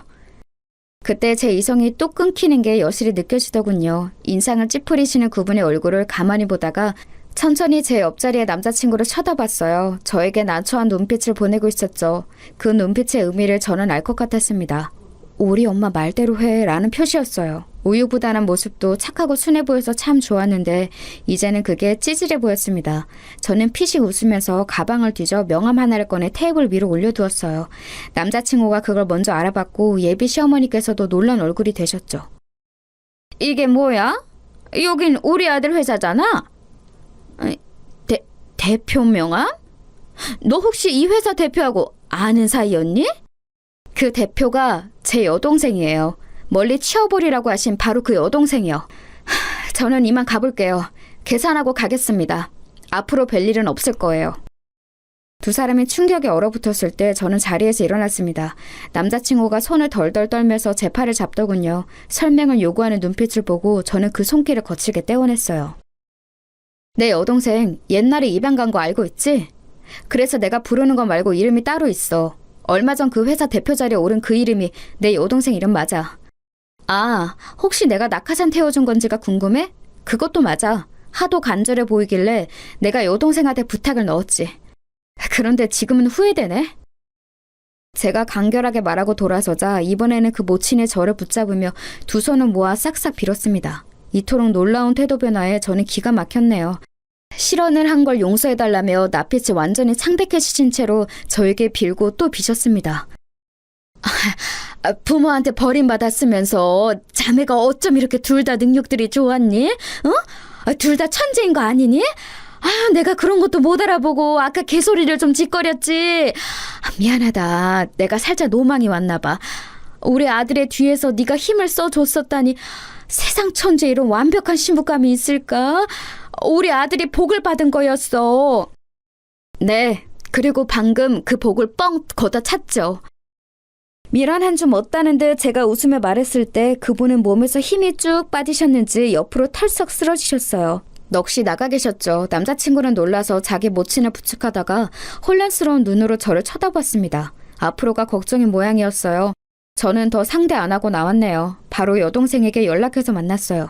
그때 제 이성이 또 끊기는 게 여실히 느껴지더군요. 인상을 찌푸리시는 그분의 얼굴을 가만히 보다가 천천히 제 옆자리의 남자친구를 쳐다봤어요. 저에게 난처한 눈빛을 보내고 있었죠. 그 눈빛의 의미를 저는 알 것 같았습니다. 우리 엄마 말대로 해 라는 표시였어요. 우유부단한 모습도 착하고 순해 보여서 참 좋았는데 이제는 그게 찌질해 보였습니다. 저는 피식 웃으면서 가방을 뒤져 명함 하나를 꺼내 테이블 위로 올려두었어요. 남자친구가 그걸 먼저 알아봤고 예비 시어머니께서도 놀란 얼굴이 되셨죠. 이게 뭐야? 여긴 우리 아들 회사잖아? 대표 명함? 너 혹시 이 회사 대표하고 아는 사이였니? 그 대표가 제 여동생이에요. 멀리 치워버리라고 하신 바로 그 여동생이요. 저는 이만 가볼게요. 계산하고 가겠습니다. 앞으로 뵐 일은 없을 거예요. 두 사람이 충격에 얼어붙었을 때 저는 자리에서 일어났습니다. 남자친구가 손을 덜덜 떨면서 제 팔을 잡더군요. 설명을 요구하는 눈빛을 보고 저는 그 손길을 거칠게 떼어냈어요. 내 여동생 옛날에 입양 간 거 알고 있지? 그래서 내가 부르는 거 말고 이름이 따로 있어. 얼마 전 그 회사 대표 자리에 오른 그 이름이 내 여동생 이름 맞아. 아, 혹시 내가 낙하산 태워준 건지가 궁금해? 그것도 맞아. 하도 간절해 보이길래 내가 여동생한테 부탁을 넣었지. 그런데 지금은 후회되네. 제가 간결하게 말하고 돌아서자 이번에는 그 모친이 저를 붙잡으며 두 손을 모아 싹싹 빌었습니다. 이토록 놀라운 태도 변화에 저는 기가 막혔네요. 실언을 한 걸 용서해달라며 낯빛이 완전히 창백해지신 채로 저에게 빌고 또 비셨습니다. 부모한테 버림받았으면서 자매가 어쩜 이렇게 둘 다 능력들이 좋았니? 둘 다 천재인 거 아니니? 내가 그런 것도 못 알아보고 아까 개소리를 좀 짓거렸지. 미안하다. 내가 살짝 노망이 왔나 봐. 우리 아들의 뒤에서 네가 힘을 써줬었다니. 세상 천재 이런 완벽한 신부감이 있을까? 우리 아들이 복을 받은 거였어. 네, 그리고 방금 그 복을 뻥 걷어찼죠. 미련한 좀 없다는 듯 제가 웃으며 말했을 때 그분은 몸에서 힘이 쭉 빠지셨는지 옆으로 털썩 쓰러지셨어요. 넋이 나가 계셨죠. 남자친구는 놀라서 자기 모친을 부축하다가 혼란스러운 눈으로 저를 쳐다봤습니다. 앞으로가 걱정인 모양이었어요. 저는 더 상대 안 하고 나왔네요. 바로 여동생에게 연락해서 만났어요.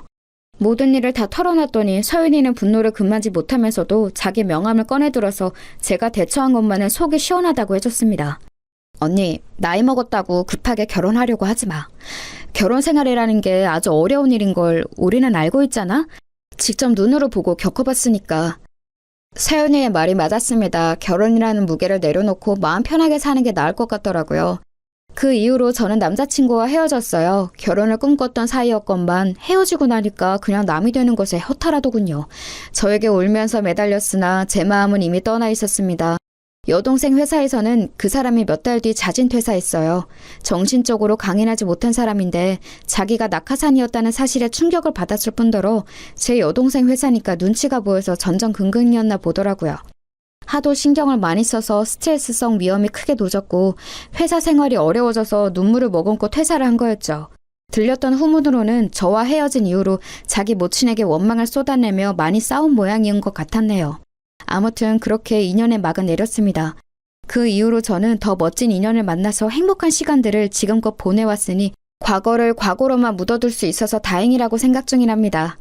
모든 일을 다 털어놨더니 서윤이는 분노를 금하지 못하면서도 자기 명함을 꺼내들어서 제가 대처한 것만은 속이 시원하다고 해줬습니다. 언니, 나이 먹었다고 급하게 결혼하려고 하지 마. 결혼 생활이라는 게 아주 어려운 일인 걸 우리는 알고 있잖아? 직접 눈으로 보고 겪어봤으니까. 서윤이의 말이 맞았습니다. 결혼이라는 무게를 내려놓고 마음 편하게 사는 게 나을 것 같더라고요. 그 이후로 저는 남자친구와 헤어졌어요. 결혼을 꿈꿨던 사이였건만 헤어지고 나니까 그냥 남이 되는 것에 허탈하더군요. 저에게 울면서 매달렸으나 제 마음은 이미 떠나 있었습니다. 여동생 회사에서는 그 사람이 몇 달 뒤 자진 퇴사했어요. 정신적으로 강인하지 못한 사람인데 자기가 낙하산이었다는 사실에 충격을 받았을 뿐더러 제 여동생 회사니까 눈치가 보여서 전전긍긍이었나 보더라고요. 하도 신경을 많이 써서 스트레스성 위험이 크게 놓졌고 회사 생활이 어려워져서 눈물을 머금고 퇴사를 한 거였죠. 들렸던 후문으로는 저와 헤어진 이후로 자기 모친에게 원망을 쏟아내며 많이 싸운 모양인 것 같았네요. 아무튼 그렇게 인연의 막은 내렸습니다. 그 이후로 저는 더 멋진 인연을 만나서 행복한 시간들을 지금껏 보내왔으니 과거를 과거로만 묻어둘 수 있어서 다행이라고 생각 중이랍니다.